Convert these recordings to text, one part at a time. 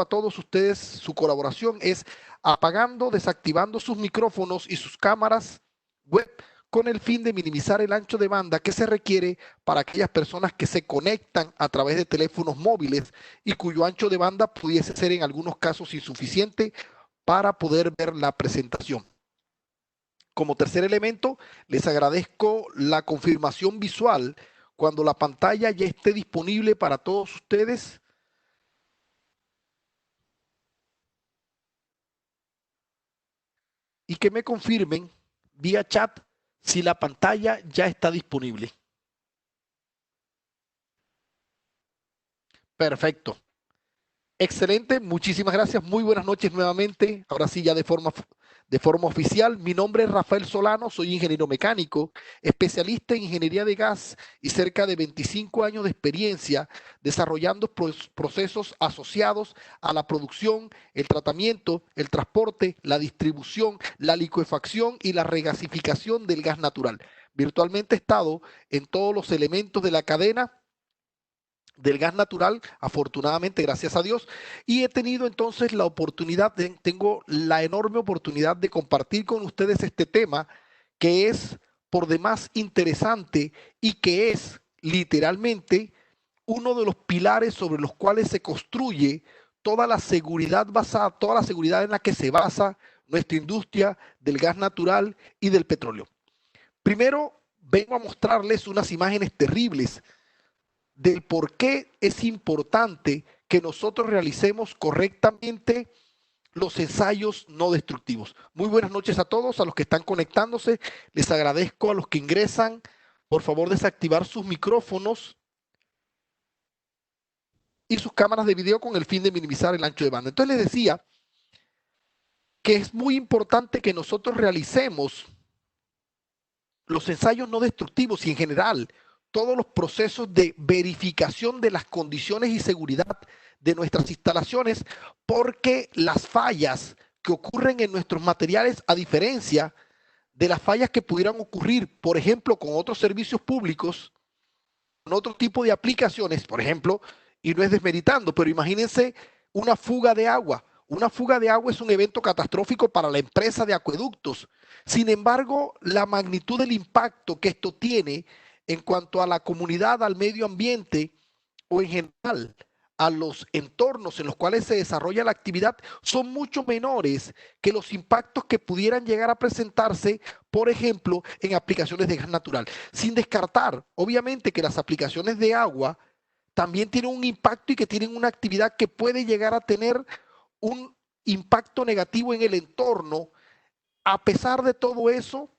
a todos ustedes su colaboración es apagando, desactivando sus micrófonos y sus cámaras web con el fin de minimizar el ancho de banda que se requiere para aquellas personas que se conectan a través de teléfonos móviles y cuyo ancho de banda pudiese ser en algunos casos insuficiente para poder ver la presentación. Como tercer elemento, les agradezco la confirmación visual cuando la pantalla ya esté disponible para todos ustedes. Y que me confirmen vía chat si la pantalla ya está disponible. Perfecto. Excelente, muchísimas gracias. Muy buenas noches nuevamente. Ahora sí, ya de forma oficial. Mi nombre es Rafael Solano, soy ingeniero mecánico, especialista en ingeniería de gas y cerca de 25 años de experiencia desarrollando procesos asociados a la producción, el tratamiento, el transporte, la distribución, la licuefacción y la regasificación del gas natural. Virtualmente he estado en todos los elementos de la cadena del gas natural, afortunadamente, gracias a Dios, y he tenido entonces la oportunidad, tengo la enorme oportunidad de compartir con ustedes este tema que es por demás interesante y que es literalmente uno de los pilares sobre los cuales se construye toda la seguridad basada, toda la seguridad en la que se basa nuestra industria del gas natural y del petróleo. Primero, vengo a mostrarles unas imágenes terribles del por qué es importante que nosotros realicemos correctamente los ensayos no destructivos. Muy buenas noches a todos, a los que están conectándose. Les agradezco a los que ingresan. Por favor, desactivar sus micrófonos y sus cámaras de video con el fin de minimizar el ancho de banda. Entonces les decía que es muy importante que nosotros realicemos los ensayos no destructivos y en general todos los procesos de verificación de las condiciones y seguridad de nuestras instalaciones, porque las fallas que ocurren en nuestros materiales, a diferencia de las fallas que pudieran ocurrir, por ejemplo, con otros servicios públicos, con otro tipo de aplicaciones, por ejemplo, y no es desmeritando, pero imagínense una fuga de agua. Una fuga de agua es un evento catastrófico para la empresa de acueductos. Sin embargo, la magnitud del impacto que esto tiene en cuanto a la comunidad, al medio ambiente o en general a los entornos en los cuales se desarrolla la actividad son mucho menores que los impactos que pudieran llegar a presentarse, por ejemplo, en aplicaciones de gas natural. Sin descartar, obviamente, que las aplicaciones de agua también tienen un impacto y que tienen una actividad que puede llegar a tener un impacto negativo en el entorno. A pesar de todo eso,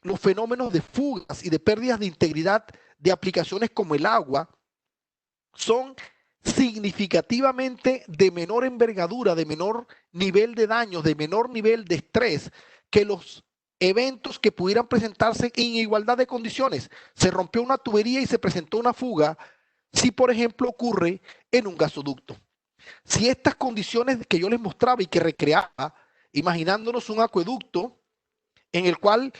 los fenómenos de fugas y de pérdidas de integridad de aplicaciones como el agua son significativamente de menor envergadura, de menor nivel de daños, de menor nivel de estrés que los eventos que pudieran presentarse en igualdad de condiciones. Se rompió una tubería y se presentó una fuga, si por ejemplo ocurre en un gasoducto. Si estas condiciones que yo les mostraba y que recreaba, imaginándonos un acueducto en el cual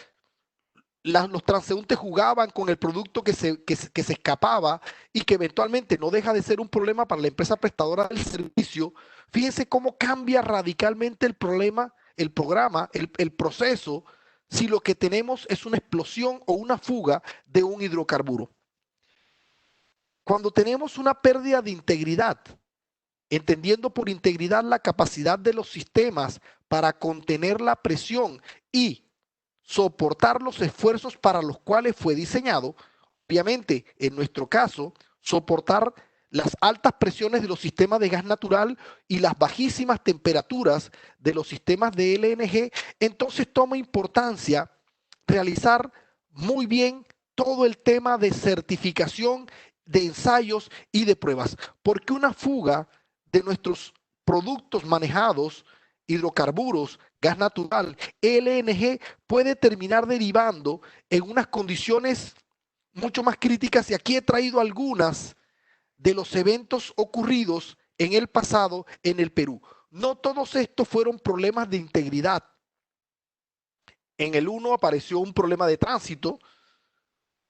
los transeúntes jugaban con el producto que se escapaba y que eventualmente no deja de ser un problema para la empresa prestadora del servicio, fíjense cómo cambia radicalmente el problema, el programa, el proceso, si lo que tenemos es una explosión o una fuga de un hidrocarburo. Cuando tenemos una pérdida de integridad, entendiendo por integridad la capacidad de los sistemas para contener la presión y soportar los esfuerzos para los cuales fue diseñado, obviamente, en nuestro caso, soportar las altas presiones de los sistemas de gas natural y las bajísimas temperaturas de los sistemas de LNG, entonces toma importancia realizar muy bien todo el tema de certificación, de ensayos y de pruebas, porque una fuga de nuestros productos manejados, hidrocarburos, gas natural, LNG, puede terminar derivando en unas condiciones mucho más críticas, y aquí he traído algunas de los eventos ocurridos en el pasado en el Perú. No todos estos fueron problemas de integridad. En el uno apareció un problema de tránsito,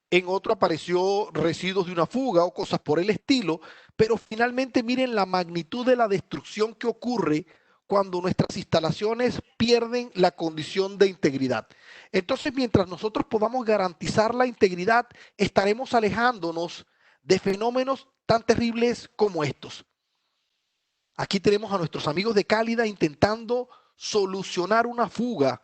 en otro apareció residuos de una fuga o cosas por el estilo, Pero finalmente miren la magnitud de la destrucción que ocurre cuando nuestras instalaciones pierden la condición de integridad. Entonces, mientras nosotros podamos garantizar la integridad, estaremos alejándonos de fenómenos tan terribles como estos. Aquí tenemos a nuestros amigos de Cálida intentando solucionar una fuga.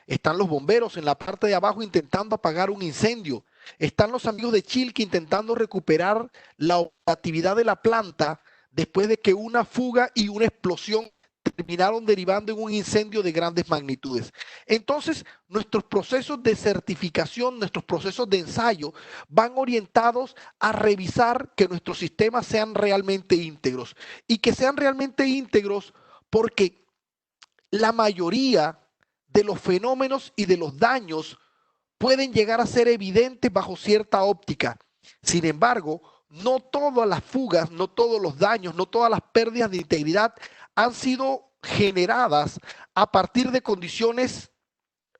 Están los bomberos en la parte de abajo intentando apagar un incendio. Están los amigos de Chilque intentando recuperar la operatividad de la planta después de que una fuga y una explosión terminaron derivando en un incendio de grandes magnitudes. Entonces, nuestros procesos de certificación, nuestros procesos de ensayo van orientados a revisar que nuestros sistemas sean realmente íntegros y que sean realmente íntegros porque la mayoría de los fenómenos y de los daños pueden llegar a ser evidentes bajo cierta óptica. Sin embargo, no todas las fugas, no todos los daños, no todas las pérdidas de integridad han sido generadas a partir de condiciones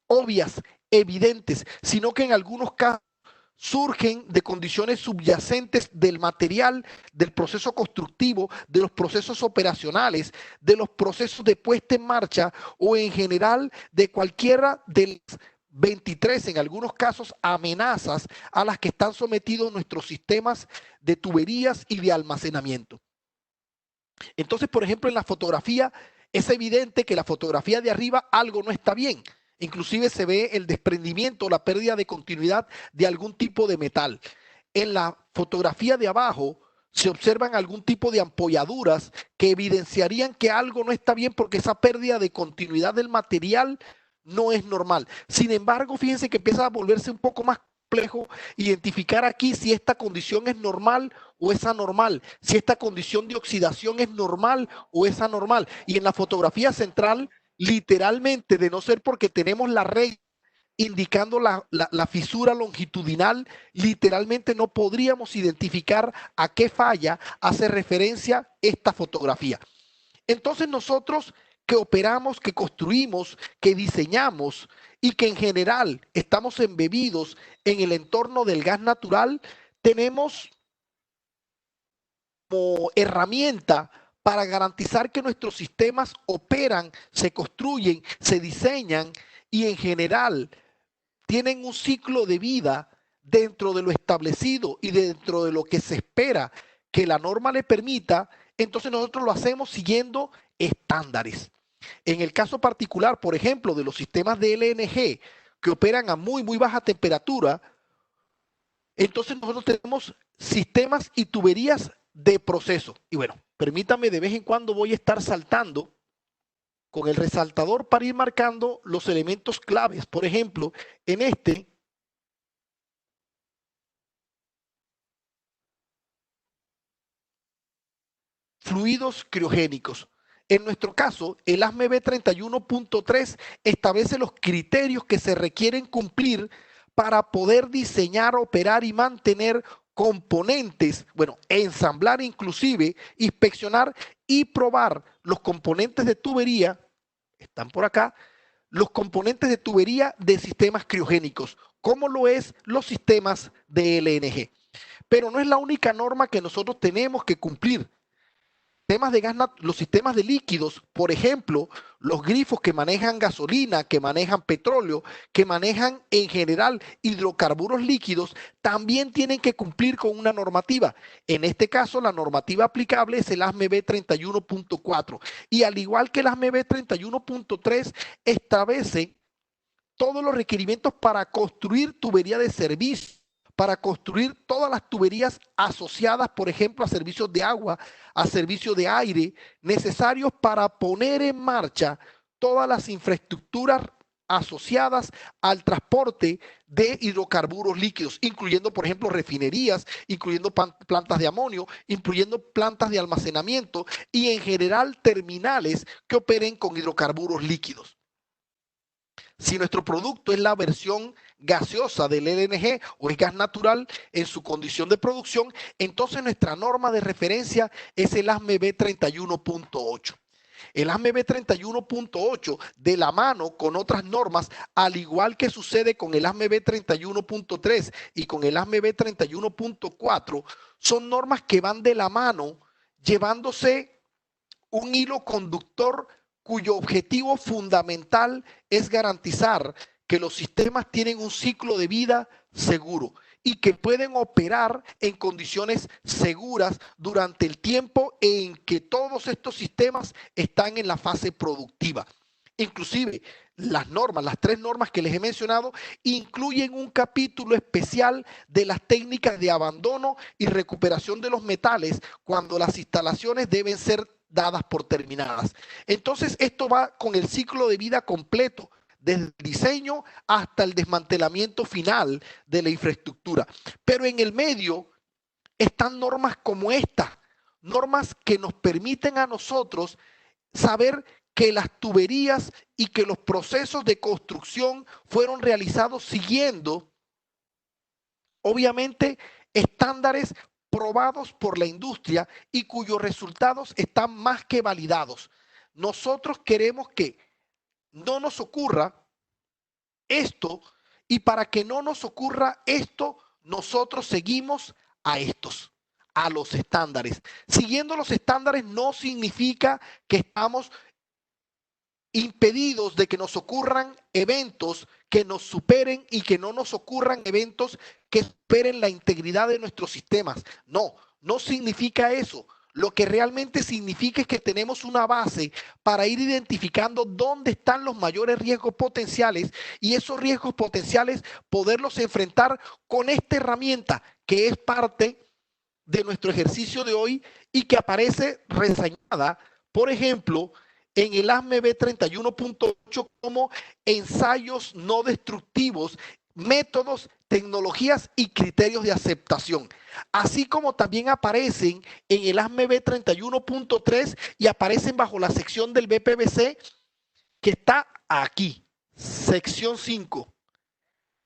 obvias, evidentes, sino que en algunos casos surgen de condiciones subyacentes del material, del proceso constructivo, de los procesos operacionales, de los procesos de puesta en marcha o en general de cualquiera de las 23, en algunos casos, amenazas a las que están sometidos nuestros sistemas de tuberías y de almacenamiento. Entonces, por ejemplo, en la fotografía es evidente que la fotografía de arriba algo no está bien. Inclusive se ve el desprendimiento, la pérdida de continuidad de algún tipo de metal. En la fotografía de abajo se observan algún tipo de ampolladuras que evidenciarían que algo no está bien porque esa pérdida de continuidad del material no es normal. Sin embargo, fíjense que empieza a volverse un poco más complejo identificar aquí si esta condición es normal o es anormal, si esta condición de oxidación es normal o es anormal. Y en la fotografía central, literalmente, de no ser porque tenemos la regla indicando la fisura longitudinal, literalmente no podríamos identificar a qué falla hace referencia esta fotografía. Entonces nosotros que operamos, que construimos, que diseñamos y que en general estamos embebidos en el entorno del gas natural, tenemos como herramienta para garantizar que nuestros sistemas operan, se construyen, se diseñan y en general tienen un ciclo de vida dentro de lo establecido y dentro de lo que se espera que la norma le permita, entonces nosotros lo hacemos siguiendo estándares. En el caso particular, por ejemplo, de los sistemas de LNG que operan a muy baja temperatura, entonces nosotros tenemos sistemas y tuberías de proceso. Y bueno, permítame, de vez en cuando voy a estar saltando con el resaltador para ir marcando los elementos claves. Por ejemplo, en este, fluidos criogénicos. En nuestro caso, el ASME 31.3 establece los criterios que se requieren cumplir para poder diseñar, operar y mantener componentes, bueno, ensamblar inclusive, inspeccionar y probar los componentes de tubería, están por acá, los componentes de tubería de sistemas criogénicos, como lo es los sistemas de LNG. Pero no es la única norma que nosotros tenemos que cumplir. Temas de gas, los sistemas de líquidos, por ejemplo, los grifos que manejan gasolina, que manejan petróleo, que manejan en general hidrocarburos líquidos, también tienen que cumplir con una normativa. En este caso, la normativa aplicable es el ASME 31.4 y al igual que el ASME 31.3 establece todos los requerimientos para construir tubería de servicio, para construir todas las tuberías asociadas, por ejemplo, a servicios de agua, a servicios de aire, necesarios para poner en marcha todas las infraestructuras asociadas al transporte de hidrocarburos líquidos, incluyendo, por ejemplo, refinerías, incluyendo plantas de amonio, incluyendo plantas de almacenamiento y, en general, terminales que operen con hidrocarburos líquidos. Si nuestro producto es la versión gaseosa del LNG o es gas natural en su condición de producción, entonces nuestra norma de referencia es el ASME 31.8. El ASME 31.8, de la mano con otras normas, al igual que sucede con el ASME 31.3 y con el ASME 31.4, son normas que van de la mano llevándose un hilo conductor cuyo objetivo fundamental es garantizar que los sistemas tienen un ciclo de vida seguro y que pueden operar en condiciones seguras durante el tiempo en que todos estos sistemas están en la fase productiva. Inclusive las normas, las 3 normas que les he mencionado, incluyen un capítulo especial de las técnicas de abandono y recuperación de los metales cuando las instalaciones deben ser dadas por terminadas. Entonces, esto va con el ciclo de vida completo, desde el diseño hasta el desmantelamiento final de la infraestructura. Pero en el medio están normas como esta, normas que nos permiten a nosotros saber que las tuberías y que los procesos de construcción fueron realizados siguiendo, obviamente, estándares probados por la industria y cuyos resultados están más que validados. Nosotros queremos que no nos ocurra esto, y para que no nos ocurra esto, nosotros seguimos a los estándares. Siguiendo los estándares no significa que estamos impedidos de que nos ocurran eventos que nos superen y que no nos ocurran eventos que superen la integridad de nuestros sistemas. No, no significa eso. Lo que realmente significa es que tenemos una base para ir identificando dónde están los mayores riesgos potenciales y esos riesgos potenciales poderlos enfrentar con esta herramienta que es parte de nuestro ejercicio de hoy y que aparece reseñada, por ejemplo, en el ASME 31.8 como ensayos no destructivos, métodos, tecnologías y criterios de aceptación, así como también aparecen en el ASME 31.3 y aparecen bajo la sección del BPBC que está aquí, sección 5,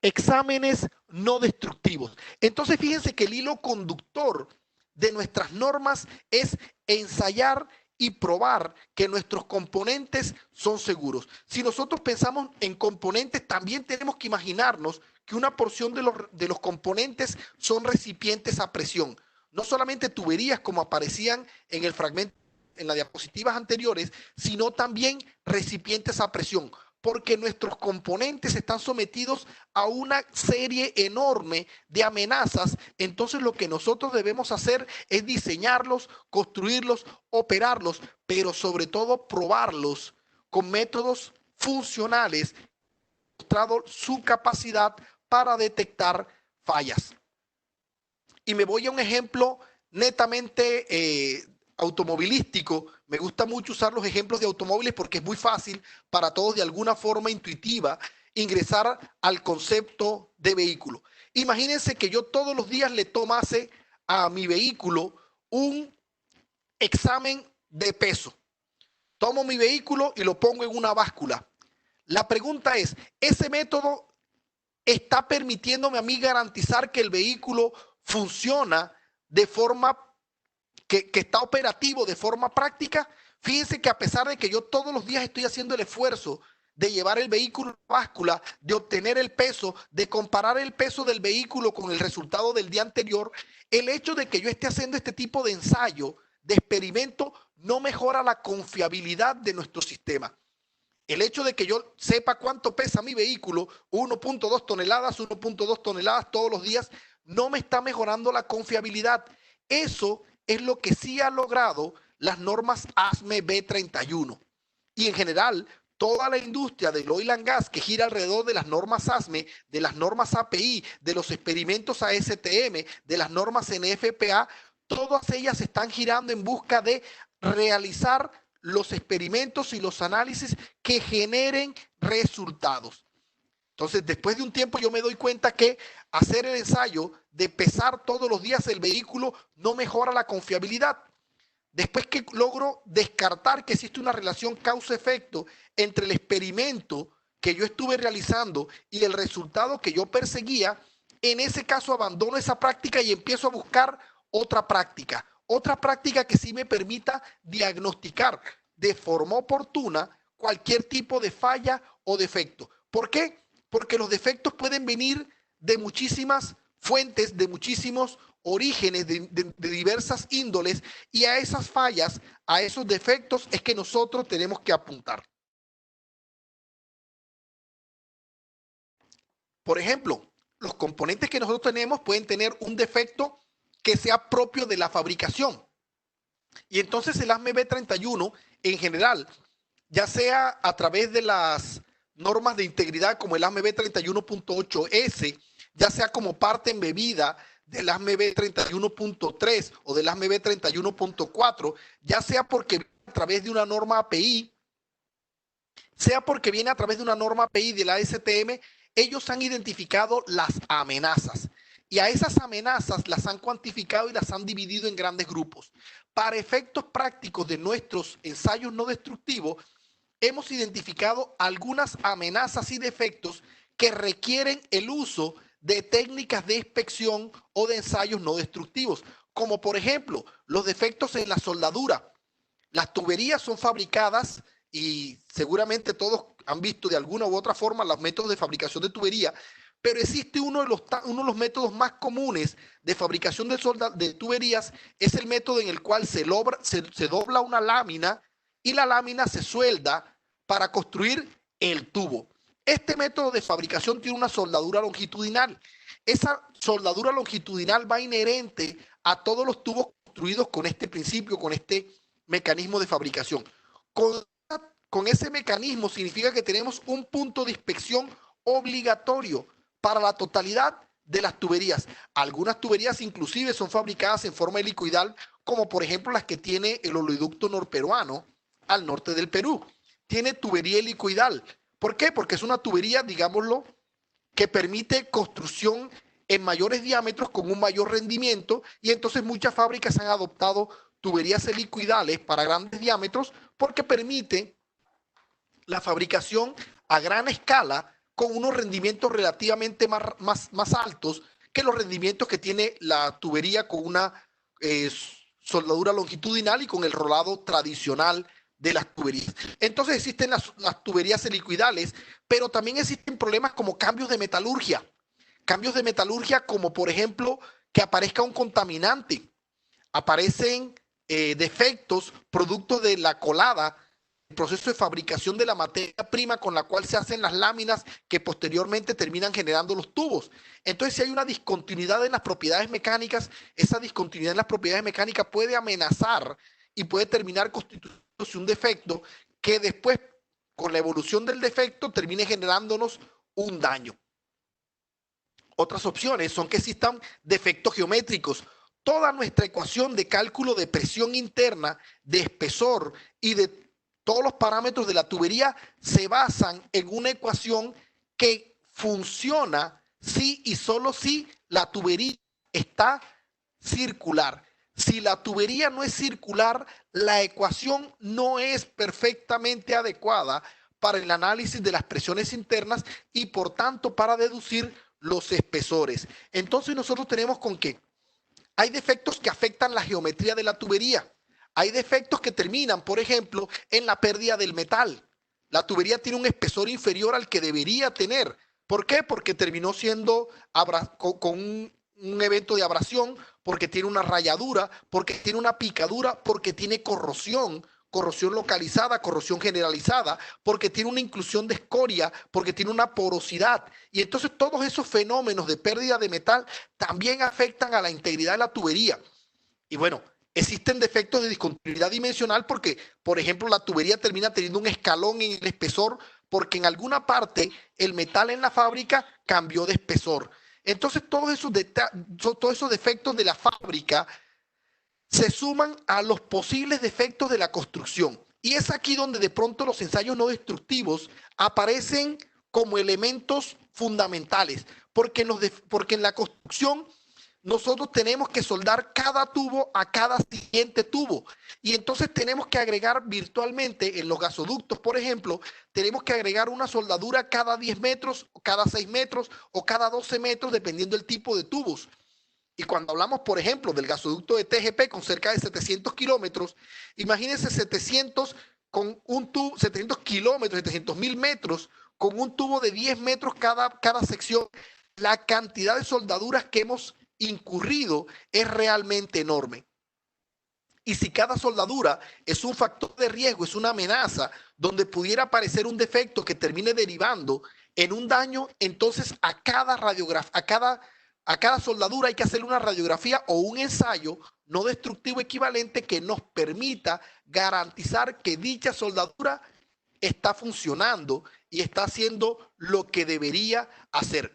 exámenes no destructivos. Entonces fíjense que el hilo conductor de nuestras normas es ensayar y probar que nuestros componentes son seguros. Si nosotros pensamos en componentes, también tenemos que imaginarnos que una porción de los componentes son recipientes a presión. No solamente tuberías como aparecían en el fragmento, en las diapositivas anteriores, sino también recipientes a presión, porque nuestros componentes están sometidos a una serie enorme de amenazas. Entonces lo que nosotros debemos hacer es diseñarlos, construirlos, operarlos, pero sobre todo probarlos con métodos funcionales, mostrado su capacidad para detectar fallas. Y me voy a un ejemplo netamente automovilístico. Me gusta mucho usar los ejemplos de automóviles porque es muy fácil para todos de alguna forma intuitiva ingresar al concepto de vehículo. Imagínense que yo todos los días le tomase a mi vehículo un examen de peso. Tomo mi vehículo y lo pongo en una báscula. La pregunta es, ¿ese método está permitiéndome a mí garantizar que el vehículo funciona de forma que está operativo de forma práctica? Fíjense que a pesar de que yo todos los días estoy haciendo el esfuerzo de llevar el vehículo a la báscula, de obtener el peso, de comparar el peso del vehículo con el resultado del día anterior, el hecho de que yo esté haciendo este tipo de ensayo, de experimento, no mejora la confiabilidad de nuestro sistema. El hecho de que yo sepa cuánto pesa mi vehículo, 1.2 toneladas, 1.2 toneladas todos los días, no me está mejorando la confiabilidad. Eso es lo que sí ha logrado las normas ASME B31. Y en general, toda la industria del oil and gas que gira alrededor de las normas ASME, de las normas API, de los experimentos ASTM, de las normas NFPA, todas ellas están girando en busca de realizar los experimentos y los análisis que generen resultados. Entonces, después de un tiempo yo me doy cuenta que hacer el ensayo de pesar todos los días el vehículo no mejora la confiabilidad. Después que logro descartar que existe una relación causa-efecto entre el experimento que yo estuve realizando y el resultado que yo perseguía, en ese caso abandono esa práctica y empiezo a buscar otra práctica que sí me permita diagnosticar de forma oportuna cualquier tipo de falla o defecto. ¿Por qué? Porque los defectos pueden venir de muchísimas fuentes, de muchísimos orígenes, de diversas índoles, y a esas fallas, a esos defectos es que nosotros tenemos que apuntar. Por ejemplo, los componentes que nosotros tenemos pueden tener un defecto que sea propio de la fabricación. Y entonces el ASME B31 en general, ya sea a través de las normas de integridad como el ASME B31.8S, ya sea como parte embebida del ASME B31.3 o del ASME B31.4, ya sea porque viene a través de una norma API, sea porque viene a través de una norma API de la ASTM, ellos han identificado las amenazas. Y a esas amenazas las han cuantificado y las han dividido en grandes grupos. Para efectos prácticos de nuestros ensayos no destructivos, hemos identificado algunas amenazas y defectos que requieren el uso de técnicas de inspección o de ensayos no destructivos, como por ejemplo los defectos en la soldadura. Las tuberías son fabricadas y seguramente todos han visto de alguna u otra forma los métodos de fabricación de tubería, pero existe uno de los métodos más comunes de fabricación de tuberías, es el método en el cual se dobla una lámina y la lámina se suelda para construir el tubo. Este método de fabricación tiene una soldadura longitudinal. Esa soldadura longitudinal va inherente a todos los tubos construidos con este principio, con este mecanismo de fabricación. Con ese mecanismo significa que tenemos un punto de inspección obligatorio para la totalidad de las tuberías. Algunas tuberías inclusive son fabricadas en forma helicoidal, como por ejemplo las que tiene el oleoducto norperuano al norte del Perú. Tiene tubería helicoidal. ¿Por qué? Porque es una tubería, digámoslo, que permite construcción en mayores diámetros con un mayor rendimiento, y entonces muchas fábricas han adoptado tuberías helicoidales para grandes diámetros porque permite la fabricación a gran escala con unos rendimientos relativamente más altos que los rendimientos que tiene la tubería con una soldadura longitudinal y con el rolado tradicional de las tuberías. Entonces existen las tuberías helicoidales, pero también existen problemas como cambios de metalurgia como por ejemplo que aparezca un contaminante, aparecen defectos producto de la colada, el proceso de fabricación de la materia prima con la cual se hacen las láminas que posteriormente terminan generando los tubos. Entonces, si hay una discontinuidad en las propiedades mecánicas, esa discontinuidad en las propiedades mecánicas puede amenazar y puede terminar constituyéndose un defecto que después, con la evolución del defecto, termine generándonos un daño. Otras opciones son que existan defectos geométricos. Toda nuestra ecuación de cálculo de presión interna, de espesor y de todos los parámetros de la tubería se basan en una ecuación que funciona si y solo si la tubería está circular. Si la tubería no es circular, la ecuación no es perfectamente adecuada para el análisis de las presiones internas y por tanto para deducir los espesores. Entonces nosotros tenemos con que hay defectos que afectan la geometría de la tubería. Hay defectos que terminan, por ejemplo, en la pérdida del metal. La tubería tiene un espesor inferior al que debería tener. ¿Por qué? Porque terminó siendo con un evento de abrasión, porque tiene una rayadura, porque tiene una picadura, porque tiene corrosión localizada, corrosión generalizada, porque tiene una inclusión de escoria, porque tiene una porosidad. Y entonces todos esos fenómenos de pérdida de metal también afectan a la integridad de la tubería. Y bueno, existen defectos de discontinuidad dimensional porque, por ejemplo, la tubería termina teniendo un escalón en el espesor porque en alguna parte el metal en la fábrica cambió de espesor. Entonces todos esos defectos de la fábrica se suman a los posibles defectos de la construcción. Y es aquí donde de pronto los ensayos no destructivos aparecen como elementos fundamentales, porque en la construcción nosotros tenemos que soldar cada tubo a cada siguiente tubo. Y entonces tenemos que agregar virtualmente en los gasoductos, por ejemplo, tenemos que agregar una soldadura cada 10 metros, cada 6 metros o cada 12 metros, dependiendo del tipo de tubos. Y cuando hablamos, por ejemplo, del gasoducto de TGP con cerca de 700 kilómetros, imagínense 700 con un tubo, 700 kilómetros, 700.000 metros, con un tubo de 10 metros cada sección. La cantidad de soldaduras que hemos incurrido es realmente enorme. Y si cada soldadura es un factor de riesgo, es una amenaza, donde pudiera aparecer un defecto que termine derivando en un daño, entonces a cada soldadura hay que hacer una radiografía o un ensayo no destructivo equivalente que nos permita garantizar que dicha soldadura está funcionando y está haciendo lo que debería hacer.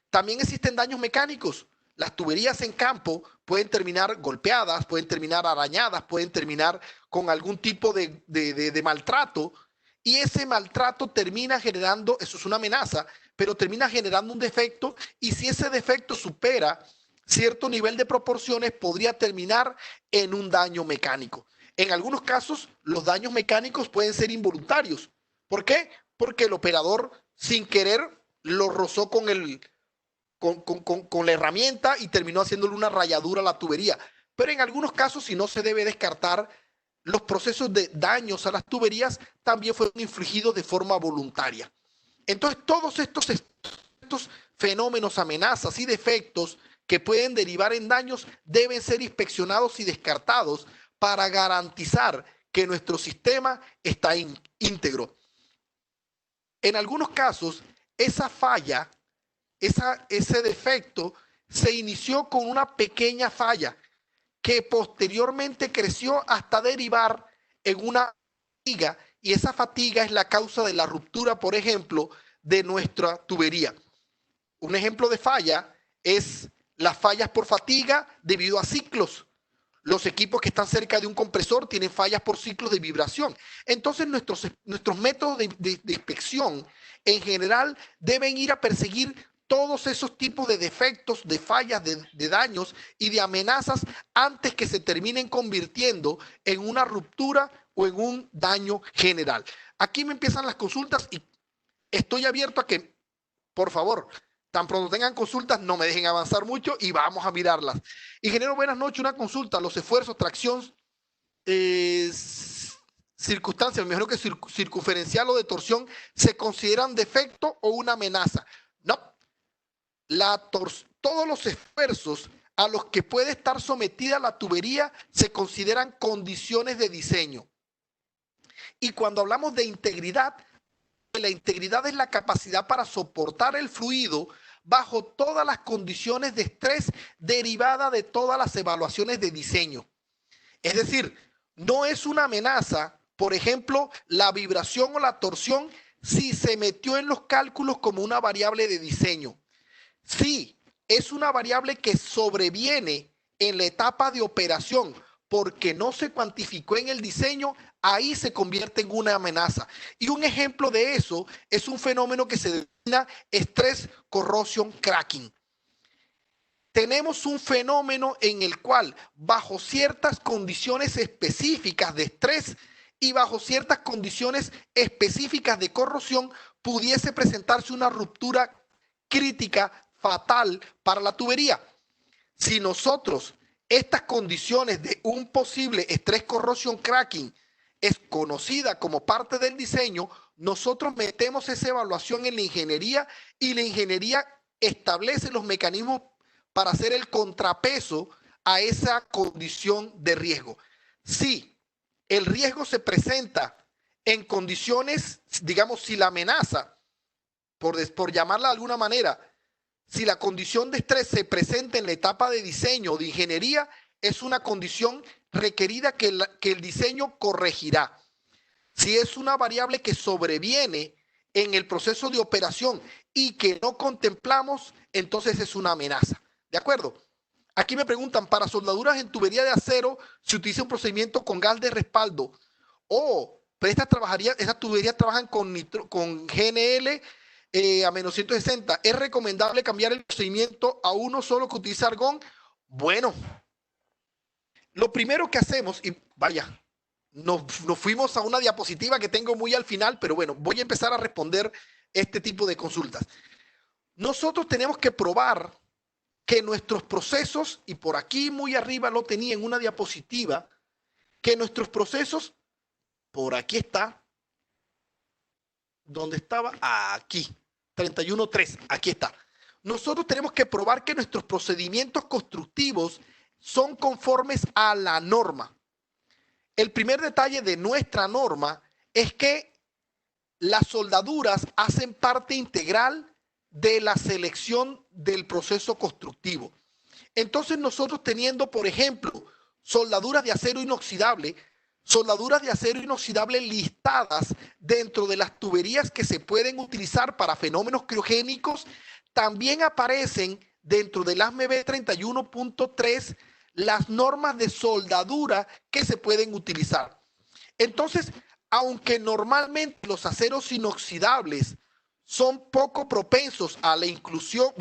También existen daños mecánicos. Las tuberías en campo pueden terminar golpeadas, pueden terminar arañadas, pueden terminar con algún tipo de maltrato, y ese maltrato termina generando, eso es una amenaza, pero termina generando un defecto, y si ese defecto supera cierto nivel de proporciones, podría terminar en un daño mecánico. En algunos casos, los daños mecánicos pueden ser involuntarios. ¿Por qué? Porque el operador, sin querer, lo rozó con la herramienta y terminó haciéndole una rayadura a la tubería. Pero en algunos casos, si no se debe descartar, los procesos de daños a las tuberías también fueron infligidos de forma voluntaria. Entonces, todos estos fenómenos, amenazas y defectos que pueden derivar en daños deben ser inspeccionados y descartados para garantizar que nuestro sistema está íntegro. En algunos casos, esa falla, ese defecto se inició con una pequeña falla que posteriormente creció hasta derivar en una fatiga, y esa fatiga es la causa de la ruptura, por ejemplo, de nuestra tubería. Un ejemplo de falla es las fallas por fatiga debido a ciclos. Los equipos que están cerca de un compresor tienen fallas por ciclos de vibración. Entonces, nuestros métodos de inspección en general deben ir a perseguir todos esos tipos de defectos, de fallas, de daños y de amenazas antes que se terminen convirtiendo en una ruptura o en un daño general. Aquí me empiezan las consultas y estoy abierto a que, por favor, tan pronto tengan consultas, no me dejen avanzar mucho y vamos a mirarlas. Ingeniero, buenas noches. Una consulta. Los esfuerzos, tracción, circunstancias, me imagino que circunferencial o de torsión, ¿se consideran defecto o una amenaza? No. Todos los esfuerzos a los que puede estar sometida la tubería se consideran condiciones de diseño. Y cuando hablamos de integridad, la integridad es la capacidad para soportar el fluido bajo todas las condiciones de estrés derivada de todas las evaluaciones de diseño. Es decir, no es una amenaza, por ejemplo, la vibración o la torsión si se metió en los cálculos como una variable de diseño. Sí, es una variable que sobreviene en la etapa de operación porque no se cuantificó en el diseño, ahí se convierte en una amenaza. Y un ejemplo de eso es un fenómeno que se denomina Stress Corrosion Cracking. Tenemos un fenómeno en el cual, bajo ciertas condiciones específicas de estrés y bajo ciertas condiciones específicas de corrosión, pudiese presentarse una ruptura crítica fatal para la tubería. Si nosotros estas condiciones de un posible estrés corrosion cracking es conocida como parte del diseño, nosotros metemos esa evaluación en la ingeniería y la ingeniería establece los mecanismos para hacer el contrapeso a esa condición de riesgo. Si el riesgo se presenta en condiciones, digamos, si la amenaza, por llamarla de alguna manera, si la condición de estrés se presenta en la etapa de diseño o de ingeniería, es una condición requerida que el diseño corregirá. Si es una variable que sobreviene en el proceso de operación y que no contemplamos, entonces es una amenaza. ¿De acuerdo? Aquí me preguntan, para soldaduras en tubería de acero, ¿se utiliza un procedimiento con gas de respaldo? Pero estas tuberías trabajan con GNL a menos 160. ¿Es recomendable cambiar el procedimiento a uno solo que utiliza argón? Bueno, lo primero que hacemos, y vaya, nos fuimos a una diapositiva que tengo muy al final, pero bueno, voy a empezar a responder este tipo de consultas. Nosotros tenemos que probar que nuestros procesos, y por aquí muy arriba lo tenía en una diapositiva, que nuestros procesos, por aquí está. ¿Dónde estaba? Aquí. 31.3, aquí está. Nosotros tenemos que probar que nuestros procedimientos constructivos son conformes a la norma. El primer detalle de nuestra norma es que las soldaduras hacen parte integral de la selección del proceso constructivo. Entonces nosotros teniendo, por ejemplo, soldaduras de acero inoxidable listadas dentro de las tuberías que se pueden utilizar para fenómenos criogénicos, también aparecen dentro del ASME B31.3 las normas de soldadura que se pueden utilizar. Entonces, aunque normalmente los aceros inoxidables son poco propensos a la inclusión,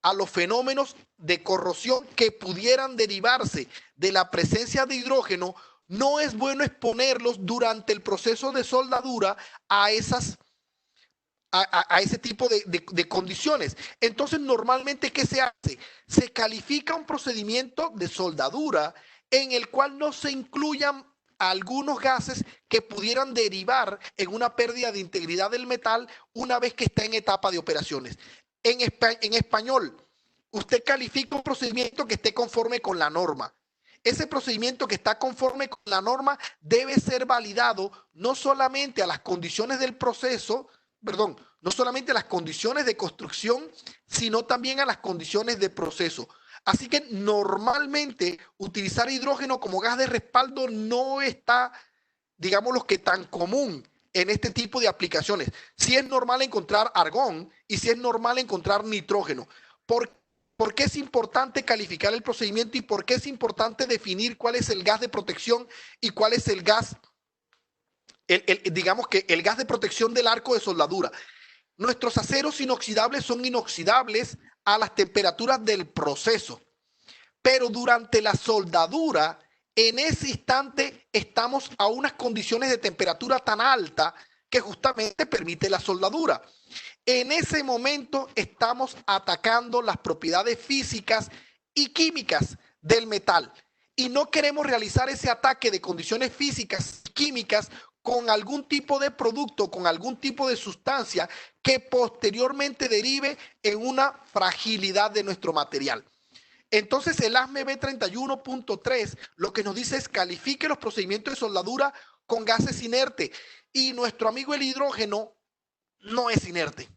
a los fenómenos de corrosión que pudieran derivarse de la presencia de hidrógeno, no es bueno exponerlos durante el proceso de soldadura a ese tipo de condiciones. Entonces, normalmente, ¿qué se hace? Se califica un procedimiento de soldadura en el cual no se incluyan algunos gases que pudieran derivar en una pérdida de integridad del metal una vez que está en etapa de operaciones. En español, usted califica un procedimiento que esté conforme con la norma. Ese procedimiento que está conforme con la norma debe ser validado no solamente a las condiciones del proceso, no solamente a las condiciones de construcción, sino también a las condiciones de proceso. Así que normalmente utilizar hidrógeno como gas de respaldo no está, digamos, que tan común en este tipo de aplicaciones. Sí es normal encontrar argón y sí es normal encontrar nitrógeno. ¿Por qué es importante calificar el procedimiento y por qué es importante definir cuál es el gas de protección y cuál es el gas, digamos que el gas de protección del arco de soldadura? Nuestros aceros inoxidables son inoxidables a las temperaturas del proceso, pero durante la soldadura, en ese instante estamos a unas condiciones de temperatura tan alta que justamente permite la soldadura. En ese momento estamos atacando las propiedades físicas y químicas del metal y no queremos realizar ese ataque de condiciones físicas y químicas con algún tipo de producto, con algún tipo de sustancia que posteriormente derive en una fragilidad de nuestro material. Entonces el ASME B31.3 lo que nos dice es califique los procedimientos de soldadura con gases inertes y nuestro amigo el hidrógeno no es inerte.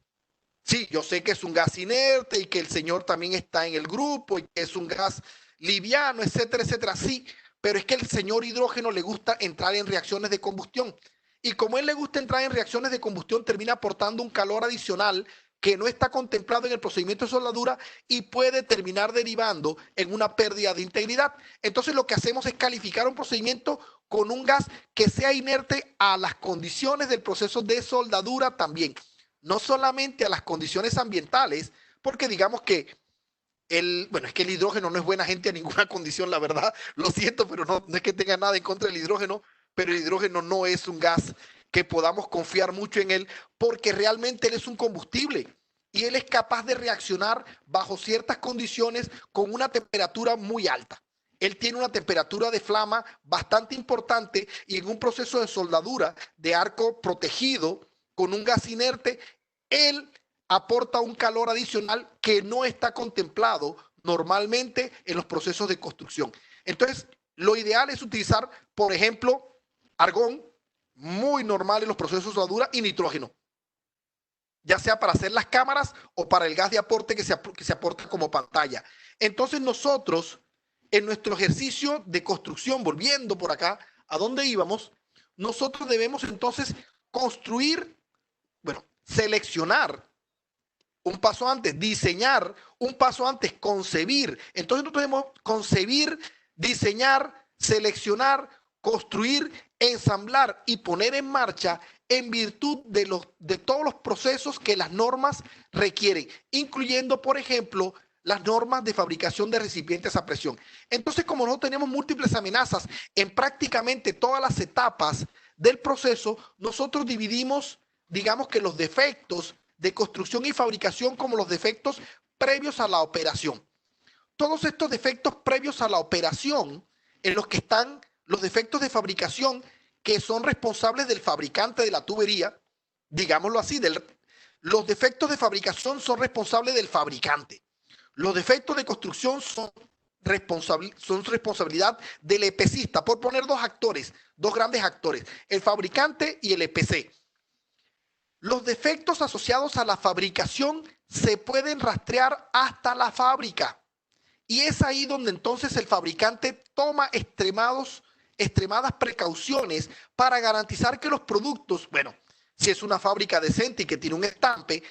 Sí, yo sé que es un gas inerte y que el señor también está en el grupo y que es un gas liviano, etcétera, etcétera. Sí, pero es que el señor hidrógeno le gusta entrar en reacciones de combustión. Y como a él le gusta entrar en reacciones de combustión, termina aportando un calor adicional que no está contemplado en el procedimiento de soldadura y puede terminar derivando en una pérdida de integridad. Entonces lo que hacemos es calificar un procedimiento con un gas que sea inerte a las condiciones del proceso de soldadura también. No solamente a las condiciones ambientales, porque digamos que es que el hidrógeno no es buena gente a ninguna condición, la verdad. Lo siento, pero no es que tenga nada en contra del hidrógeno, pero el hidrógeno no es un gas que podamos confiar mucho en él, porque realmente él es un combustible y él es capaz de reaccionar bajo ciertas condiciones con una temperatura muy alta. Él tiene una temperatura de flama bastante importante y en un proceso de soldadura de arco protegido con un gas inerte, él aporta un calor adicional que no está contemplado normalmente en los procesos de construcción. Entonces, lo ideal es utilizar, por ejemplo, argón, muy normal en los procesos de soldadura, y nitrógeno, ya sea para hacer las cámaras o para el gas de aporte que se aporta como pantalla. Entonces nosotros, en nuestro ejercicio de construcción, volviendo por acá, ¿a dónde íbamos? Nosotros debemos entonces construir, seleccionar un paso antes, diseñar un paso antes, concebir. Entonces nosotros debemos concebir, diseñar, seleccionar, construir, ensamblar y poner en marcha en virtud de todos los procesos que las normas requieren, incluyendo, por ejemplo, las normas de fabricación de recipientes a presión. Entonces, como no tenemos múltiples amenazas en prácticamente todas las etapas del proceso, nosotros dividimos, digamos que los defectos de construcción y fabricación como los defectos previos a la operación. Todos estos defectos previos a la operación, en los que están los defectos de fabricación, que son responsables del fabricante de la tubería, digámoslo así, los defectos de fabricación son responsables del fabricante. Los defectos de construcción son responsabilidad del EPCista, por poner dos actores, dos grandes actores, el fabricante y el EPC. Los defectos asociados a la fabricación se pueden rastrear hasta la fábrica. Y es ahí donde entonces el fabricante toma extremadas precauciones para garantizar que los productos, bueno, si es una fábrica decente y que tiene un estampe,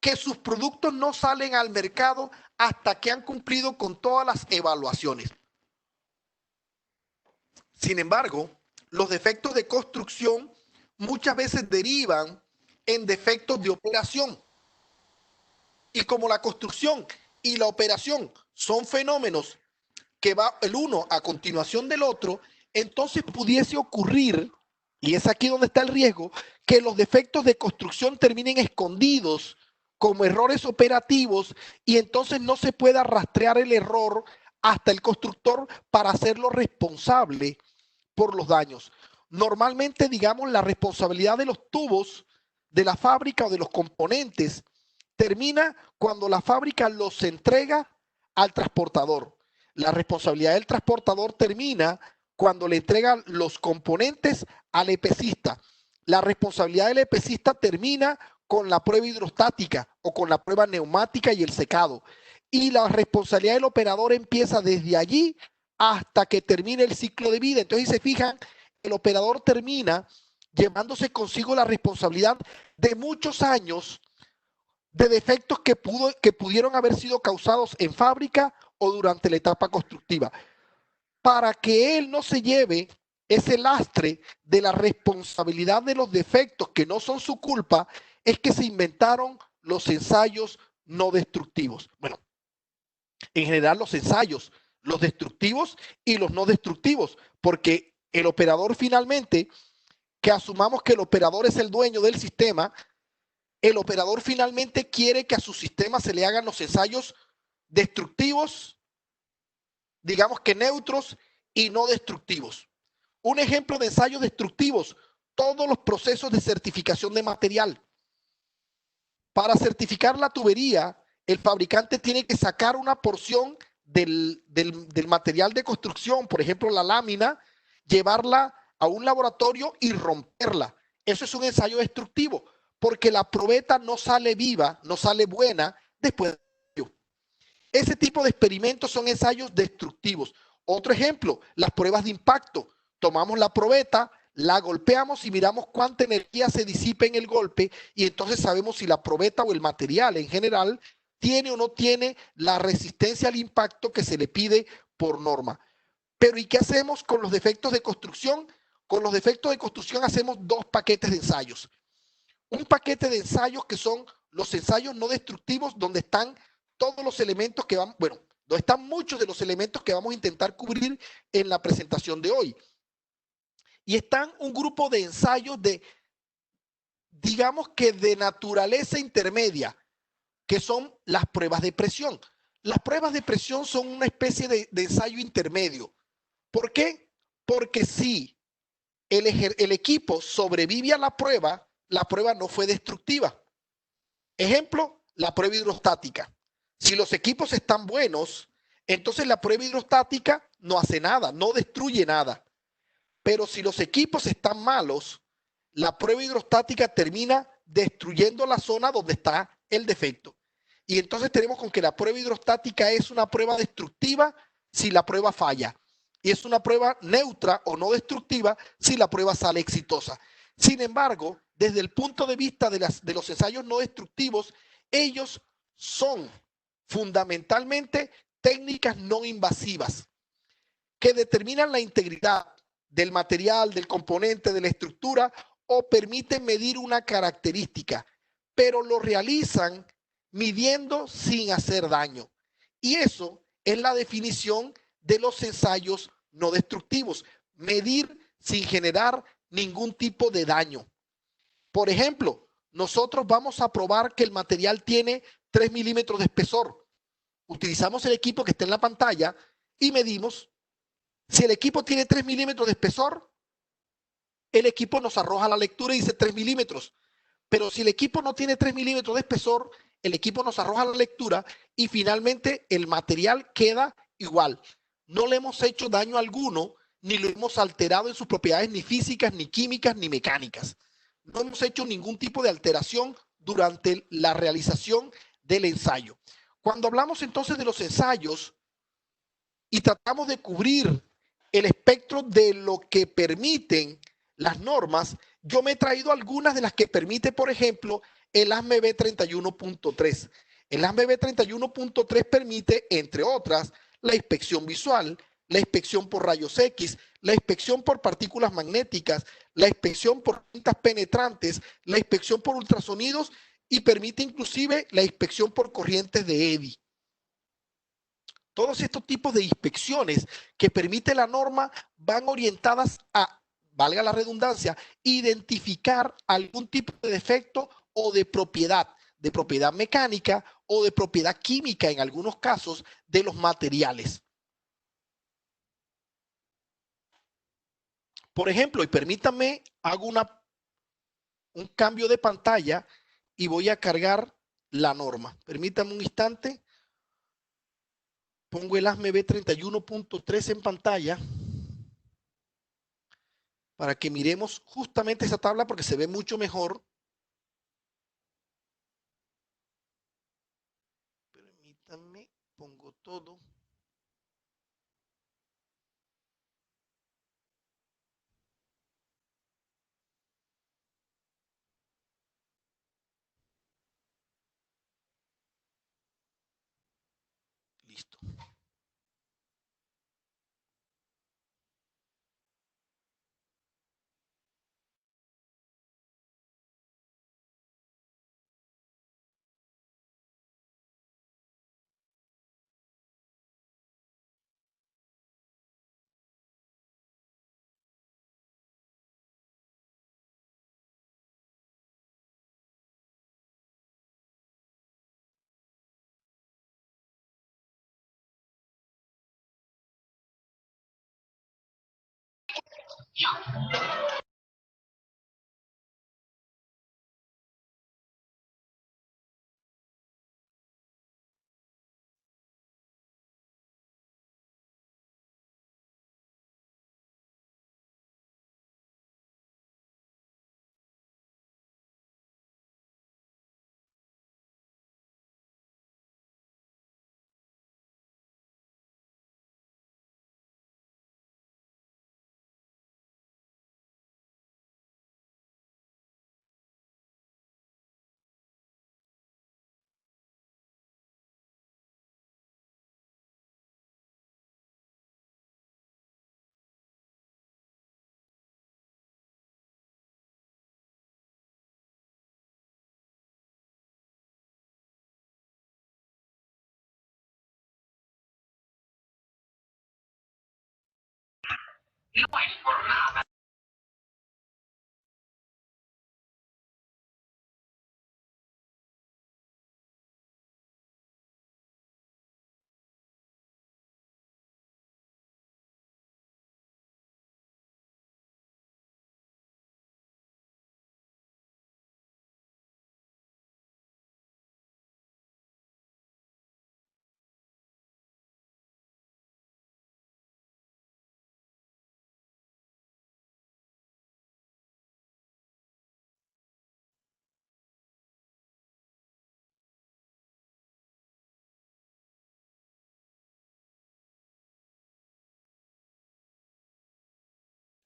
que sus productos no salen al mercado hasta que han cumplido con todas las evaluaciones. Sin embargo, los defectos de construcción muchas veces derivan en defectos de operación. Y como la construcción y la operación son fenómenos que va el uno a continuación del otro, entonces pudiese ocurrir, y es aquí donde está el riesgo, que los defectos de construcción terminen escondidos como errores operativos y entonces no se pueda rastrear el error hasta el constructor para hacerlo responsable por los daños. Normalmente, digamos, la responsabilidad de los tubos de la fábrica o de los componentes termina cuando la fábrica los entrega al transportador. La responsabilidad del transportador termina cuando le entrega los componentes al EPCista. La responsabilidad del EPCista termina con la prueba hidrostática o con la prueba neumática y el secado. Y la responsabilidad del operador empieza desde allí hasta que termine el ciclo de vida. Entonces, si se fijan, el operador termina llevándose consigo la responsabilidad de muchos años de defectos que pudieron haber sido causados en fábrica o durante la etapa constructiva. Para que él no se lleve ese lastre de la responsabilidad de los defectos que no son su culpa, es que se inventaron los ensayos no destructivos. Bueno, en general los ensayos, los destructivos y los no destructivos, porque el operador finalmente, que asumamos que el operador es el dueño del sistema, el operador finalmente quiere que a su sistema se le hagan los ensayos destructivos, digamos que neutros y no destructivos. Un ejemplo de ensayos destructivos, todos los procesos de certificación de material. Para certificar la tubería, el fabricante tiene que sacar una porción del material de construcción, por ejemplo la lámina, llevarla a un laboratorio y romperla. Eso es un ensayo destructivo, porque la probeta no sale viva, no sale buena después de ello. Ese tipo de experimentos son ensayos destructivos. Otro ejemplo, las pruebas de impacto. Tomamos la probeta, la golpeamos y miramos cuánta energía se disipa en el golpe y entonces sabemos si la probeta o el material en general tiene o no tiene la resistencia al impacto que se le pide por norma. Pero ¿y qué hacemos con los defectos de construcción? Con los defectos de construcción hacemos dos paquetes de ensayos. Un paquete de ensayos que son los ensayos no destructivos, donde están todos los elementos que van, bueno, donde están muchos de los elementos que vamos a intentar cubrir en la presentación de hoy. Y están un grupo de ensayos de, digamos que de naturaleza intermedia, que son las pruebas de presión. Las pruebas de presión son una especie de ensayo intermedio. ¿Por qué? Porque si el equipo sobrevive a la prueba no fue destructiva. Ejemplo, la prueba hidrostática. Si los equipos están buenos, entonces la prueba hidrostática no hace nada, no destruye nada. Pero si los equipos están malos, la prueba hidrostática termina destruyendo la zona donde está el defecto. Y entonces tenemos con que la prueba hidrostática es una prueba destructiva si la prueba falla. Y es una prueba neutra o no destructiva si la prueba sale exitosa. Sin embargo, desde el punto de vista de los ensayos no destructivos, ellos son fundamentalmente técnicas no invasivas que determinan la integridad del material, del componente, de la estructura o permiten medir una característica, pero lo realizan midiendo sin hacer daño. Y eso es la definición de los ensayos no destructivos, medir sin generar ningún tipo de daño. Por ejemplo, nosotros vamos a probar que el material tiene 3 milímetros de espesor. Utilizamos el equipo que está en la pantalla y medimos. Si el equipo tiene 3 milímetros de espesor, el equipo nos arroja la lectura y dice 3 milímetros. Pero si el equipo no tiene 3 milímetros de espesor, el equipo nos arroja la lectura y finalmente el material queda igual. No le hemos hecho daño alguno, ni lo hemos alterado en sus propiedades ni físicas, ni químicas, ni mecánicas. No hemos hecho ningún tipo de alteración durante la realización del ensayo. Cuando hablamos entonces de los ensayos y tratamos de cubrir el espectro de lo que permiten las normas, yo me he traído algunas de las que permite, por ejemplo, el ASME 31.3. El ASME 31.3 permite, entre otras, la inspección visual, la inspección por rayos X, la inspección por partículas magnéticas, la inspección por cintas penetrantes, la inspección por ultrasonidos y permite inclusive la inspección por corrientes de Eddy. Todos estos tipos de inspecciones que permite la norma van orientadas a, valga la redundancia, identificar algún tipo de defecto o de propiedad mecánica o de propiedad química en algunos casos de los materiales. Por ejemplo, y permítanme, hago un cambio de pantalla y voy a cargar la norma. Permítanme un instante. Pongo el ASME 31.3 en pantalla para que miremos justamente esa tabla porque se ve mucho mejor. Permítanme, pongo todo. Listo.